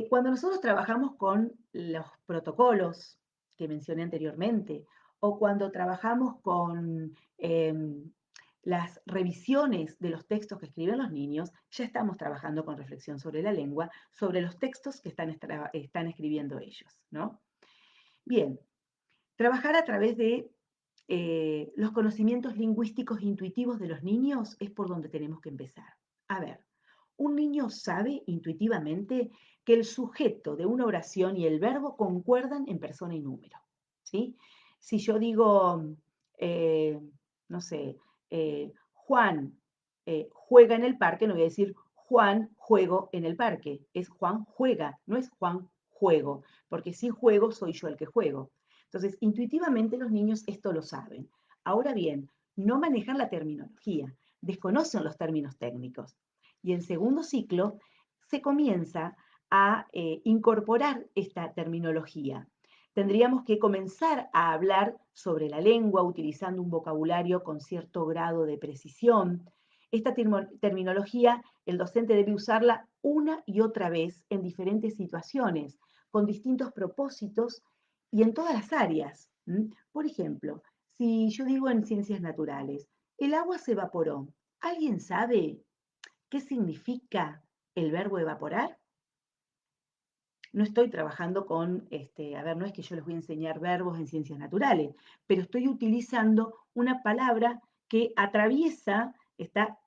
Cuando nosotros trabajamos con los protocolos que mencioné anteriormente, o cuando trabajamos con las revisiones de los textos que escriben los niños, ya estamos trabajando con reflexión sobre la lengua, sobre los textos que están escribiendo ellos, ¿no? Bien, trabajar a través de los conocimientos lingüísticos intuitivos de los niños es por donde tenemos que empezar. A ver, un niño sabe intuitivamente que el sujeto de una oración y el verbo concuerdan en persona y número, ¿sí? Si yo digo, eh, no sé, Juan juega en el parque, no voy a decir Juan juego en el parque, es Juan juega, no es Juan juego, porque si juego soy yo el que juego. Entonces, intuitivamente los niños esto lo saben. Ahora bien, no manejan la terminología, desconocen los términos técnicos. Y en segundo ciclo se comienza a incorporar esta terminología. Tendríamos que comenzar a hablar sobre la lengua utilizando un vocabulario con cierto grado de precisión. Esta terminología el docente debe usarla una y otra vez en diferentes situaciones, con distintos propósitos y en todas las áreas. Por ejemplo, si yo digo en ciencias naturales, el agua se evaporó, ¿alguien sabe qué significa el verbo evaporar? No estoy trabajando con, a ver, no es que yo les voy a enseñar verbos en ciencias naturales, pero estoy utilizando una palabra que atraviesa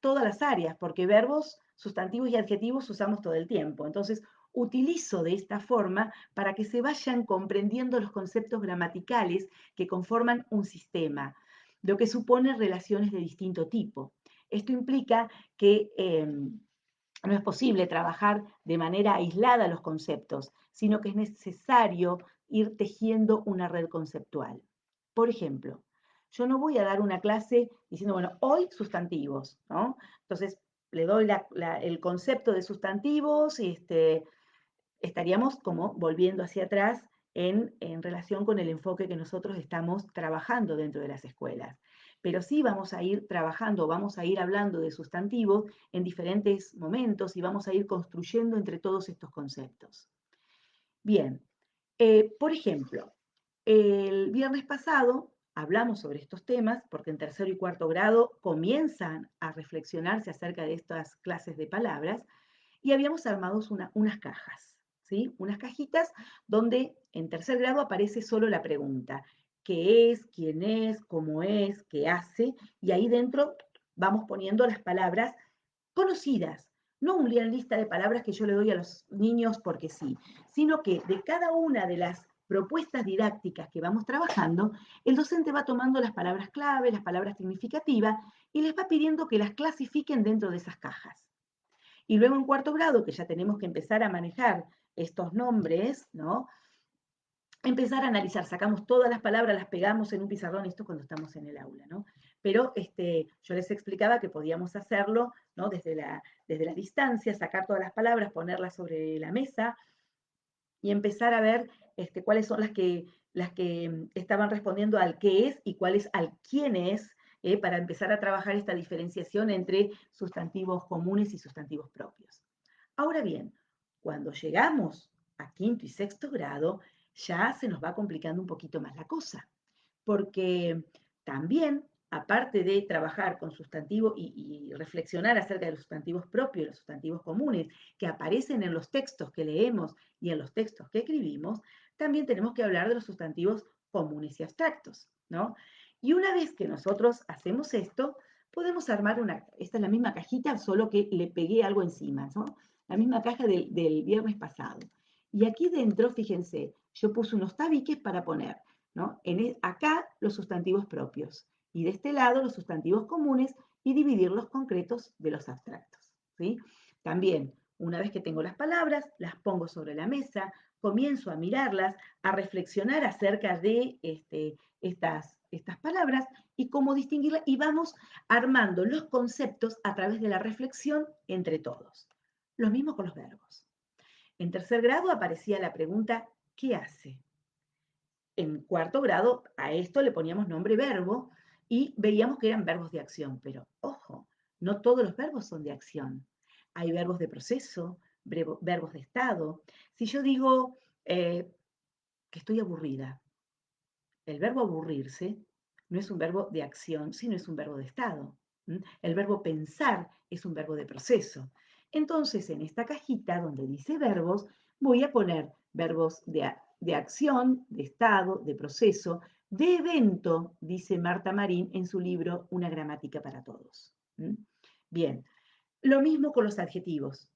todas las áreas, porque verbos, sustantivos y adjetivos usamos todo el tiempo. Entonces, utilizo de esta forma para que se vayan comprendiendo los conceptos gramaticales que conforman un sistema, lo que supone relaciones de distinto tipo. Esto implica que no es posible trabajar de manera aislada los conceptos, sino que es necesario ir tejiendo una red conceptual. Por ejemplo, yo no voy a dar una clase diciendo, bueno, hoy sustantivos, ¿no? Entonces, le doy el concepto de sustantivos y estaríamos como volviendo hacia atrás en relación con el enfoque que nosotros estamos trabajando dentro de las escuelas. Pero sí vamos a ir trabajando, vamos a ir hablando de sustantivos en diferentes momentos y vamos a ir construyendo entre todos estos conceptos. Bien, por ejemplo, el viernes pasado hablamos sobre estos temas porque en tercero y cuarto grado comienzan a reflexionarse acerca de estas clases de palabras y habíamos armado unas cajas, ¿sí? Unas cajitas donde en tercer grado aparece solo la pregunta, ¿qué es, quién es, cómo es, qué hace? Y ahí dentro vamos poniendo las palabras conocidas, no una lista de palabras que yo le doy a los niños porque sí, sino que de cada una de las propuestas didácticas que vamos trabajando, el docente va tomando las palabras clave, las palabras significativas, y les va pidiendo que las clasifiquen dentro de esas cajas. Y luego en cuarto grado, que ya tenemos que empezar a manejar estos nombres, ¿no? Empezar a analizar, sacamos todas las palabras, las pegamos en un pizarrón, esto cuando estamos en el aula, ¿no? Pero yo les explicaba que podíamos hacerlo, ¿no? Desde la distancia, sacar todas las palabras, ponerlas sobre la mesa y empezar a ver cuáles son las que estaban respondiendo al qué es y cuáles al quién es, para empezar a trabajar esta diferenciación entre sustantivos comunes y sustantivos propios. Ahora bien, cuando llegamos a quinto y sexto grado, ya se nos va complicando un poquito más la cosa, porque también, aparte de trabajar con sustantivos y reflexionar acerca de los sustantivos propios y los sustantivos comunes que aparecen en los textos que leemos y en los textos que escribimos, también tenemos que hablar de los sustantivos comunes y abstractos, ¿no? Y una vez que nosotros hacemos esto, podemos armar esta es la misma cajita, solo que le pegué algo encima, ¿no? La misma caja del viernes pasado. Y aquí dentro, fíjense, yo puse unos tabiques para poner, ¿no? Acá los sustantivos propios y de este lado los sustantivos comunes y dividir los concretos de los abstractos, ¿sí? También, una vez que tengo las palabras, las pongo sobre la mesa, comienzo a mirarlas, a reflexionar acerca de estas palabras y cómo distinguirlas y vamos armando los conceptos a través de la reflexión entre todos. Lo mismo con los verbos. En tercer grado aparecía la pregunta, ¿qué hace? En cuarto grado a esto le poníamos nombre verbo y veíamos que eran verbos de acción, pero ojo, no todos los verbos son de acción. Hay verbos de proceso, verbos de estado. Si yo digo que estoy aburrida, el verbo aburrirse no es un verbo de acción, sino es un verbo de estado. El verbo pensar es un verbo de proceso. Entonces, en esta cajita donde dice verbos, voy a poner verbos de acción, de estado, de proceso, de evento, dice Marta Marín en su libro Una gramática para todos. Bien, lo mismo con los adjetivos.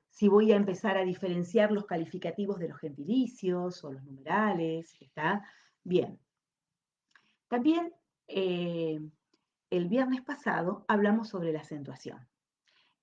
Si voy a empezar a diferenciar los calificativos de los gentilicios o los numerales, ¿está? Bien. También el viernes pasado hablamos sobre la acentuación.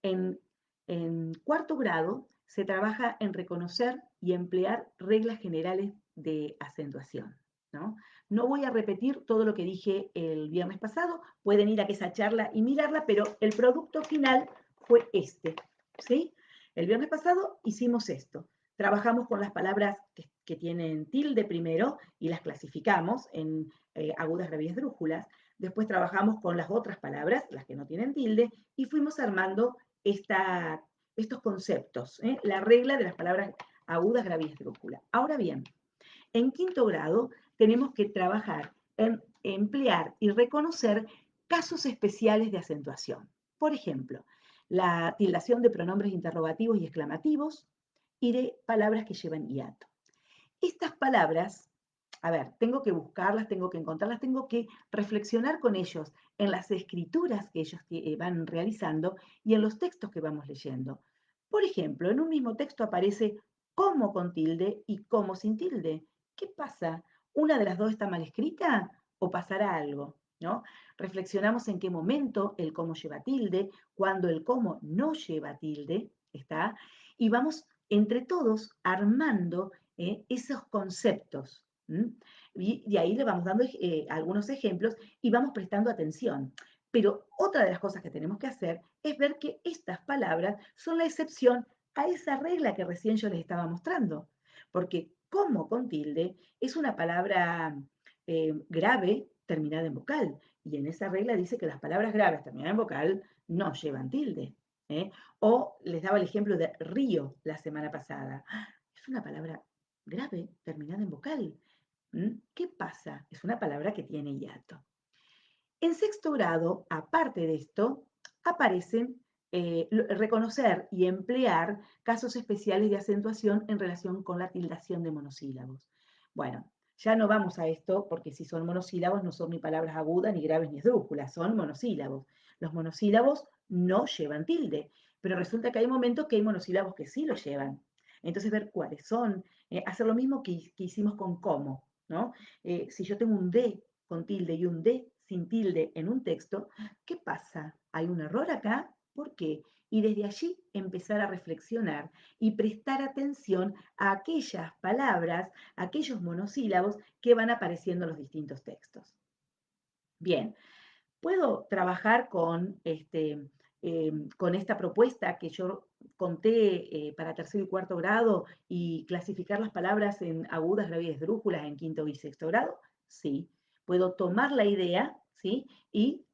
En, en cuarto grado se trabaja en reconocer y emplear reglas generales de acentuación, ¿no? No voy a repetir todo lo que dije el viernes pasado, pueden ir a esa charla y mirarla, pero el producto final fue este, ¿sí? El viernes pasado hicimos esto. Trabajamos con las palabras que tienen tilde primero y las clasificamos en agudas, graves, drújulas. Después trabajamos con las otras palabras, las que no tienen tilde, y fuimos armando estos conceptos, la regla de las palabras agudas, graves y esdrújulas. Ahora bien, en quinto grado tenemos que trabajar en emplear y reconocer casos especiales de acentuación. Por ejemplo, la tildación de pronombres interrogativos y exclamativos y de palabras que llevan hiato. Estas palabras, a ver, tengo que buscarlas, tengo que encontrarlas, tengo que reflexionar con ellos en las escrituras que ellos van realizando y en los textos que vamos leyendo. Por ejemplo, en un mismo texto aparece cómo con tilde y cómo sin tilde. ¿Qué pasa? ¿Una de las dos está mal escrita o pasará algo? ¿No? Reflexionamos en qué momento el cómo lleva tilde, cuando el cómo no lleva tilde, ¿está? Y vamos entre todos armando esos conceptos. Y ahí le vamos dando algunos ejemplos y vamos prestando atención. Pero otra de las cosas que tenemos que hacer es ver que estas palabras son la excepción a esa regla que recién yo les estaba mostrando. Porque como con tilde es una palabra grave terminada en vocal. Y en esa regla dice que las palabras graves terminadas en vocal no llevan tilde. O les daba el ejemplo de río la semana pasada. Es una palabra grave terminada en vocal. ¿Qué pasa? Es una palabra que tiene hiato. En sexto grado, aparte de esto, aparecen reconocer y emplear casos especiales de acentuación en relación con la tildación de monosílabos. Bueno, ya no vamos a esto porque si son monosílabos no son ni palabras agudas, ni graves, ni esdrújulas, son monosílabos. Los monosílabos no llevan tilde, pero resulta que hay momentos que hay monosílabos que sí lo llevan. Entonces, ver cuáles son, hacer lo mismo que hicimos con cómo, ¿no? Si yo tengo un D con tilde y un D sin tilde en un texto, ¿qué pasa? ¿Hay un error acá? ¿Por qué? Y desde allí empezar a reflexionar y prestar atención a aquellas palabras, a aquellos monosílabos que van apareciendo en los distintos textos. Bien, puedo trabajar con esta propuesta que yo conté para tercero y cuarto grado y clasificar las palabras en agudas, graves y esdrújulas en quinto y sexto grado. Sí, puedo tomar la idea, ¿sí? Y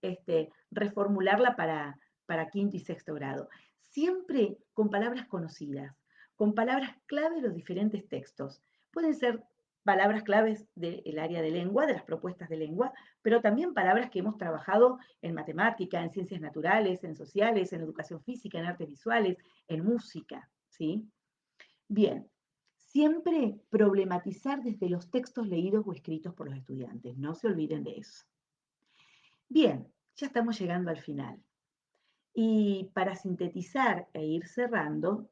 reformularla para quinto y sexto grado. Siempre con palabras conocidas, con palabras clave de los diferentes textos. Pueden ser palabras claves del área de lengua, de las propuestas de lengua, pero también palabras que hemos trabajado en matemática, en ciencias naturales, en sociales, en educación física, en artes visuales, en música, ¿sí? Bien, siempre problematizar desde los textos leídos o escritos por los estudiantes, no se olviden de eso. Bien, ya estamos llegando al final. Y para sintetizar e ir cerrando,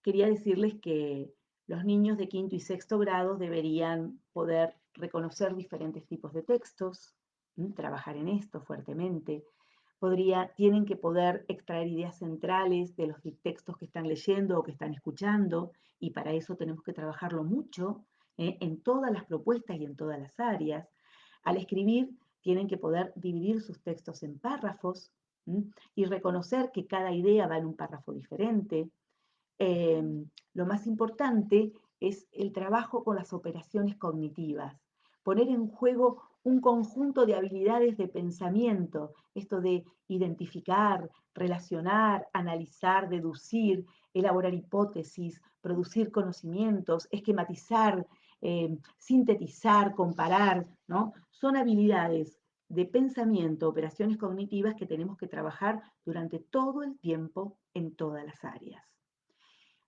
quería decirles que los niños de quinto y sexto grado deberían poder reconocer diferentes tipos de textos, trabajar en esto fuertemente. Tienen que poder extraer ideas centrales de los textos que están leyendo o que están escuchando, y para eso tenemos que trabajarlo mucho en todas las propuestas y en todas las áreas. Al escribir, tienen que poder dividir sus textos en párrafos y reconocer que cada idea va en un párrafo diferente. Lo más importante es el trabajo con las operaciones cognitivas, poner en juego un conjunto de habilidades de pensamiento, esto de identificar, relacionar, analizar, deducir, elaborar hipótesis, producir conocimientos, esquematizar, sintetizar, comparar, ¿no? Son habilidades de pensamiento, operaciones cognitivas que tenemos que trabajar durante todo el tiempo en todas las áreas.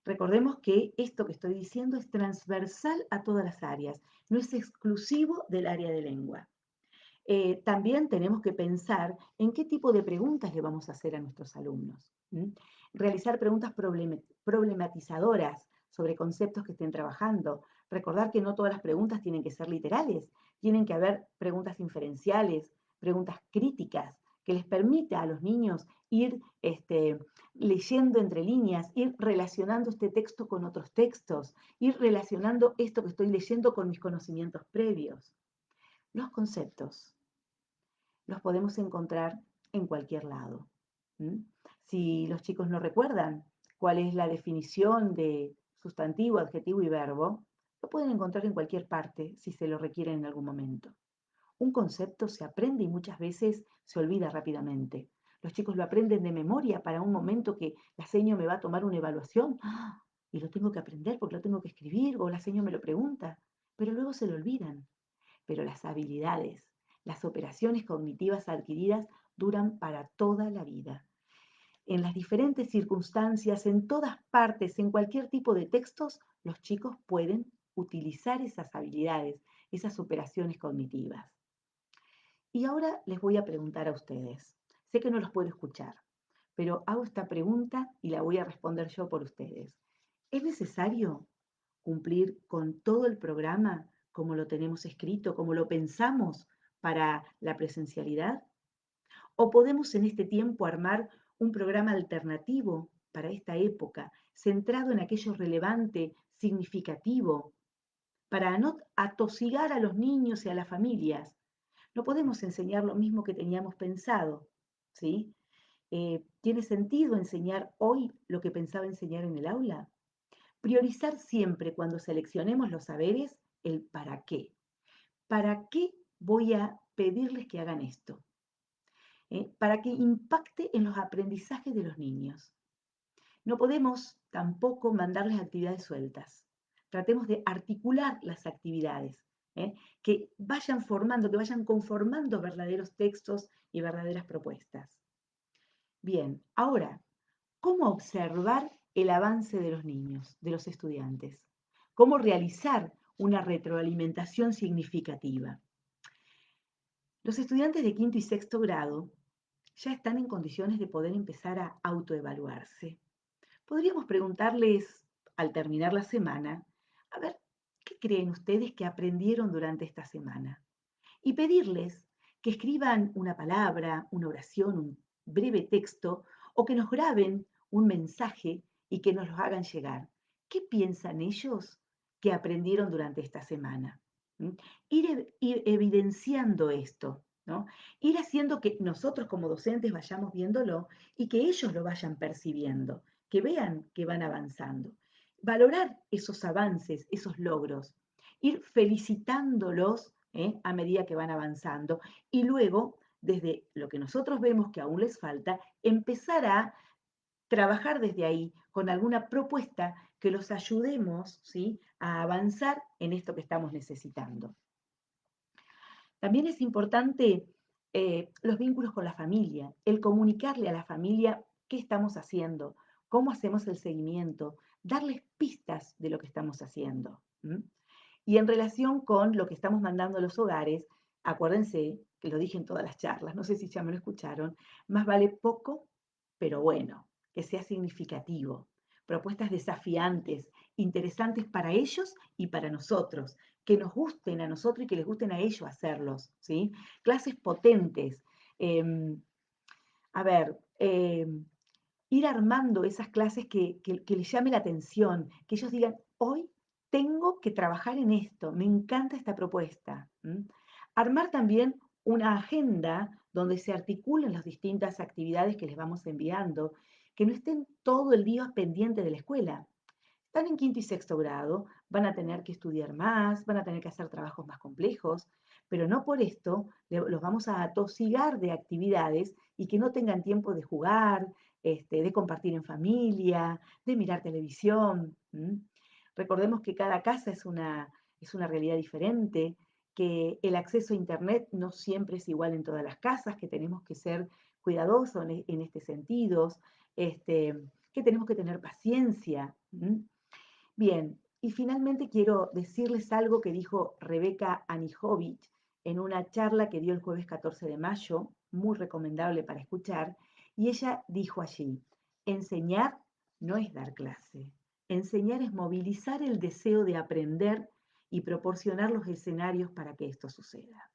Recordemos que esto que estoy diciendo es transversal a todas las áreas, no es exclusivo del área de lengua. También tenemos que pensar en qué tipo de preguntas le vamos a hacer a nuestros alumnos. Realizar preguntas problematizadoras sobre conceptos que estén trabajando. Recordar que no todas las preguntas tienen que ser literales, tienen que haber preguntas inferenciales, preguntas críticas, que les permita a los niños ir leyendo entre líneas, ir relacionando este texto con otros textos, ir relacionando esto que estoy leyendo con mis conocimientos previos. Los conceptos los podemos encontrar en cualquier lado. Si los chicos no recuerdan cuál es la definición de sustantivo, adjetivo y verbo, lo pueden encontrar en cualquier parte si se lo requieren en algún momento. Un concepto se aprende y muchas veces se olvida rápidamente. Los chicos lo aprenden de memoria para un momento que la seño me va a tomar una evaluación y lo tengo que aprender porque lo tengo que escribir o la seño me lo pregunta, pero luego se lo olvidan. Pero las habilidades, las operaciones cognitivas adquiridas duran para toda la vida. En las diferentes circunstancias, en todas partes, en cualquier tipo de textos, los chicos pueden utilizar esas habilidades, esas operaciones cognitivas. Y ahora les voy a preguntar a ustedes. Sé que no los puedo escuchar, pero hago esta pregunta y la voy a responder yo por ustedes. ¿Es necesario cumplir con todo el programa como lo tenemos escrito, como lo pensamos para la presencialidad? ¿O podemos en este tiempo armar un programa alternativo para esta época, centrado en aquello relevante, significativo, para no atosigar a los niños y a las familias? No podemos enseñar lo mismo que teníamos pensado, ¿sí? ¿Tiene sentido enseñar hoy lo que pensaba enseñar en el aula? Priorizar siempre cuando seleccionemos los saberes el para qué. ¿Para qué voy a pedirles que hagan esto? Para que impacte en los aprendizajes de los niños. No podemos tampoco mandarles actividades sueltas. Tratemos de articular las actividades, que vayan formando, que vayan conformando verdaderos textos y verdaderas propuestas. Bien, ahora, ¿cómo observar el avance de los niños, de los estudiantes? ¿Cómo realizar una retroalimentación significativa? Los estudiantes de quinto y sexto grado ya están en condiciones de poder empezar a autoevaluarse. Podríamos preguntarles al terminar la semana, a ver, ¿qué creen ustedes que aprendieron durante esta semana? Y pedirles que escriban una palabra, una oración, un breve texto o que nos graben un mensaje y que nos lo hagan llegar. ¿Qué piensan ellos que aprendieron durante esta semana? ¿Mm? Ir evidenciando esto, ¿no? Ir haciendo que nosotros como docentes vayamos viéndolo y que ellos lo vayan percibiendo, que vean que van avanzando. Valorar esos avances, esos logros, ir felicitándolos a medida que van avanzando y luego, desde lo que nosotros vemos que aún les falta, empezar a trabajar desde ahí con alguna propuesta que los ayudemos, ¿sí?, a avanzar en esto que estamos necesitando. También es importante los vínculos con la familia, el comunicarle a la familia qué estamos haciendo, cómo hacemos el seguimiento, darles pistas de lo que estamos haciendo. ¿M? Y en relación con lo que estamos mandando a los hogares, acuérdense que lo dije en todas las charlas, no sé si ya me lo escucharon, más vale poco, pero bueno, que sea significativo. Propuestas desafiantes, interesantes para ellos y para nosotros, que nos gusten a nosotros y que les gusten a ellos hacerlos, ¿sí? Clases potentes. Eh, a ver, ir armando esas clases que les llame la atención, que ellos digan, hoy tengo que trabajar en esto, me encanta esta propuesta. ¿M? Armar también una agenda donde se articulen las distintas actividades que les vamos enviando, que no estén todo el día pendientes de la escuela. Están en quinto y sexto grado, van a tener que estudiar más, van a tener que hacer trabajos más complejos, pero no por esto los vamos a atosigar de actividades y que no tengan tiempo de jugar, de compartir en familia, de mirar televisión. ¿M? Recordemos que cada casa es una realidad diferente, que el acceso a Internet no siempre es igual en todas las casas, que tenemos que ser cuidadosos en este sentido, que tenemos que tener paciencia. ¿M? Bien, y finalmente quiero decirles algo que dijo Rebeca Anijovic en una charla que dio el jueves 14 de mayo, muy recomendable para escuchar, y ella dijo allí, enseñar no es dar clase, enseñar es movilizar el deseo de aprender y proporcionar los escenarios para que esto suceda.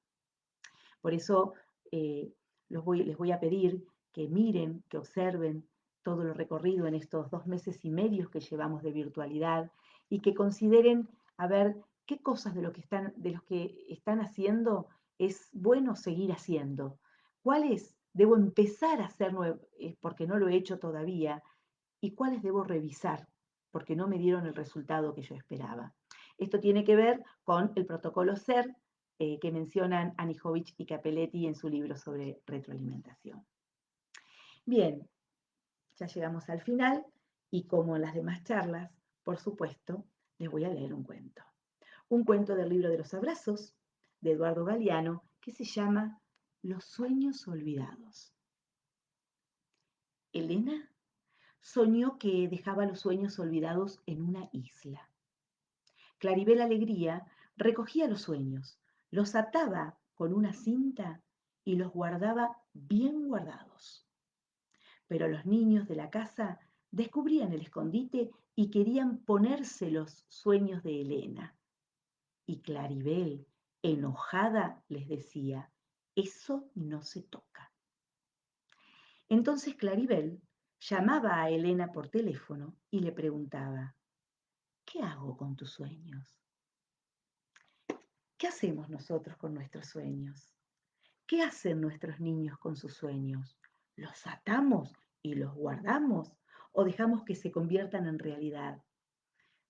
Por eso eh, les voy a pedir que miren, que observen todo lo recorrido en estos 2 meses y medio que llevamos de virtualidad y que consideren a ver qué cosas de los que están haciendo es bueno seguir haciendo, cuáles debo empezar a hacer porque no lo he hecho todavía y cuáles debo revisar porque no me dieron el resultado que yo esperaba. Esto tiene que ver con el protocolo SER que mencionan Anijovic y Capelletti en su libro sobre retroalimentación. Bien, ya llegamos al final y como en las demás charlas, por supuesto, les voy a leer un cuento. Un cuento del libro de los abrazos de Eduardo Galeano que se llama Los sueños olvidados. Elena soñó que dejaba los sueños olvidados en una isla. Claribel Alegría recogía los sueños, los ataba con una cinta y los guardaba bien guardados. Pero los niños de la casa descubrían el escondite y querían ponerse los sueños de Elena. Y Claribel, enojada, les decía, eso no se toca. Entonces Claribel llamaba a Elena por teléfono y le preguntaba, ¿qué hago con tus sueños? ¿Qué hacemos nosotros con nuestros sueños? ¿Qué hacen nuestros niños con sus sueños? ¿Los atamos y los guardamos o dejamos que se conviertan en realidad?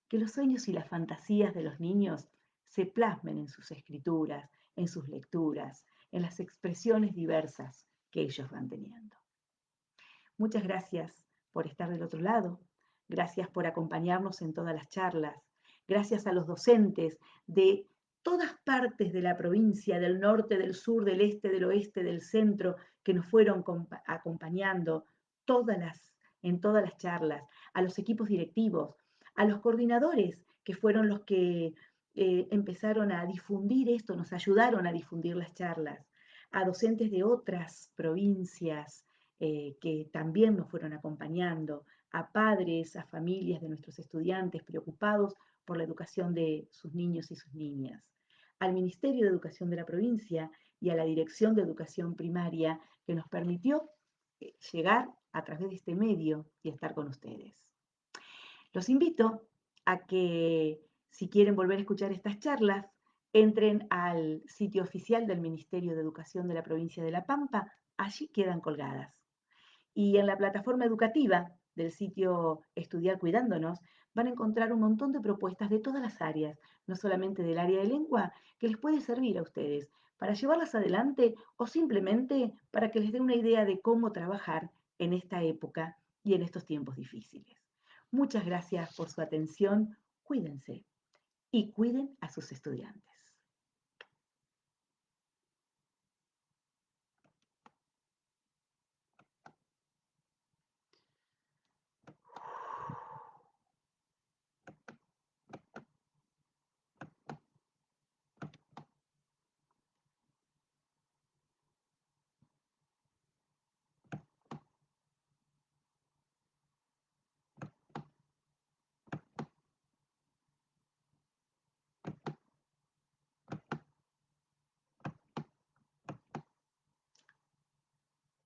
Que los sueños y las fantasías de los niños se plasmen en sus escrituras, en sus lecturas, en las expresiones diversas que ellos van teniendo. Muchas gracias por estar del otro lado. Gracias por acompañarnos en todas las charlas. Gracias a los docentes de todas partes de la provincia, del norte, del sur, del este, del oeste, del centro, que nos fueron acompañando en todas las charlas, a los equipos directivos, a los coordinadores, que fueron los que empezaron a difundir esto, nos ayudaron a difundir las charlas, a docentes de otras provincias, que también nos fueron acompañando, a padres, a familias de nuestros estudiantes preocupados por la educación de sus niños y sus niñas, al Ministerio de Educación de la provincia, y a la Dirección de Educación Primaria que nos permitió llegar a través de este medio y estar con ustedes. Los invito a que, si quieren volver a escuchar estas charlas, entren al sitio oficial del Ministerio de Educación de la provincia de La Pampa, allí quedan colgadas. Y en la plataforma educativa del sitio Estudiar Cuidándonos van a encontrar un montón de propuestas de todas las áreas, no solamente del área de lengua, que les puede servir a ustedes para llevarlas adelante o simplemente para que les dé una idea de cómo trabajar en esta época y en estos tiempos difíciles. Muchas gracias por su atención, cuídense y cuiden a sus estudiantes.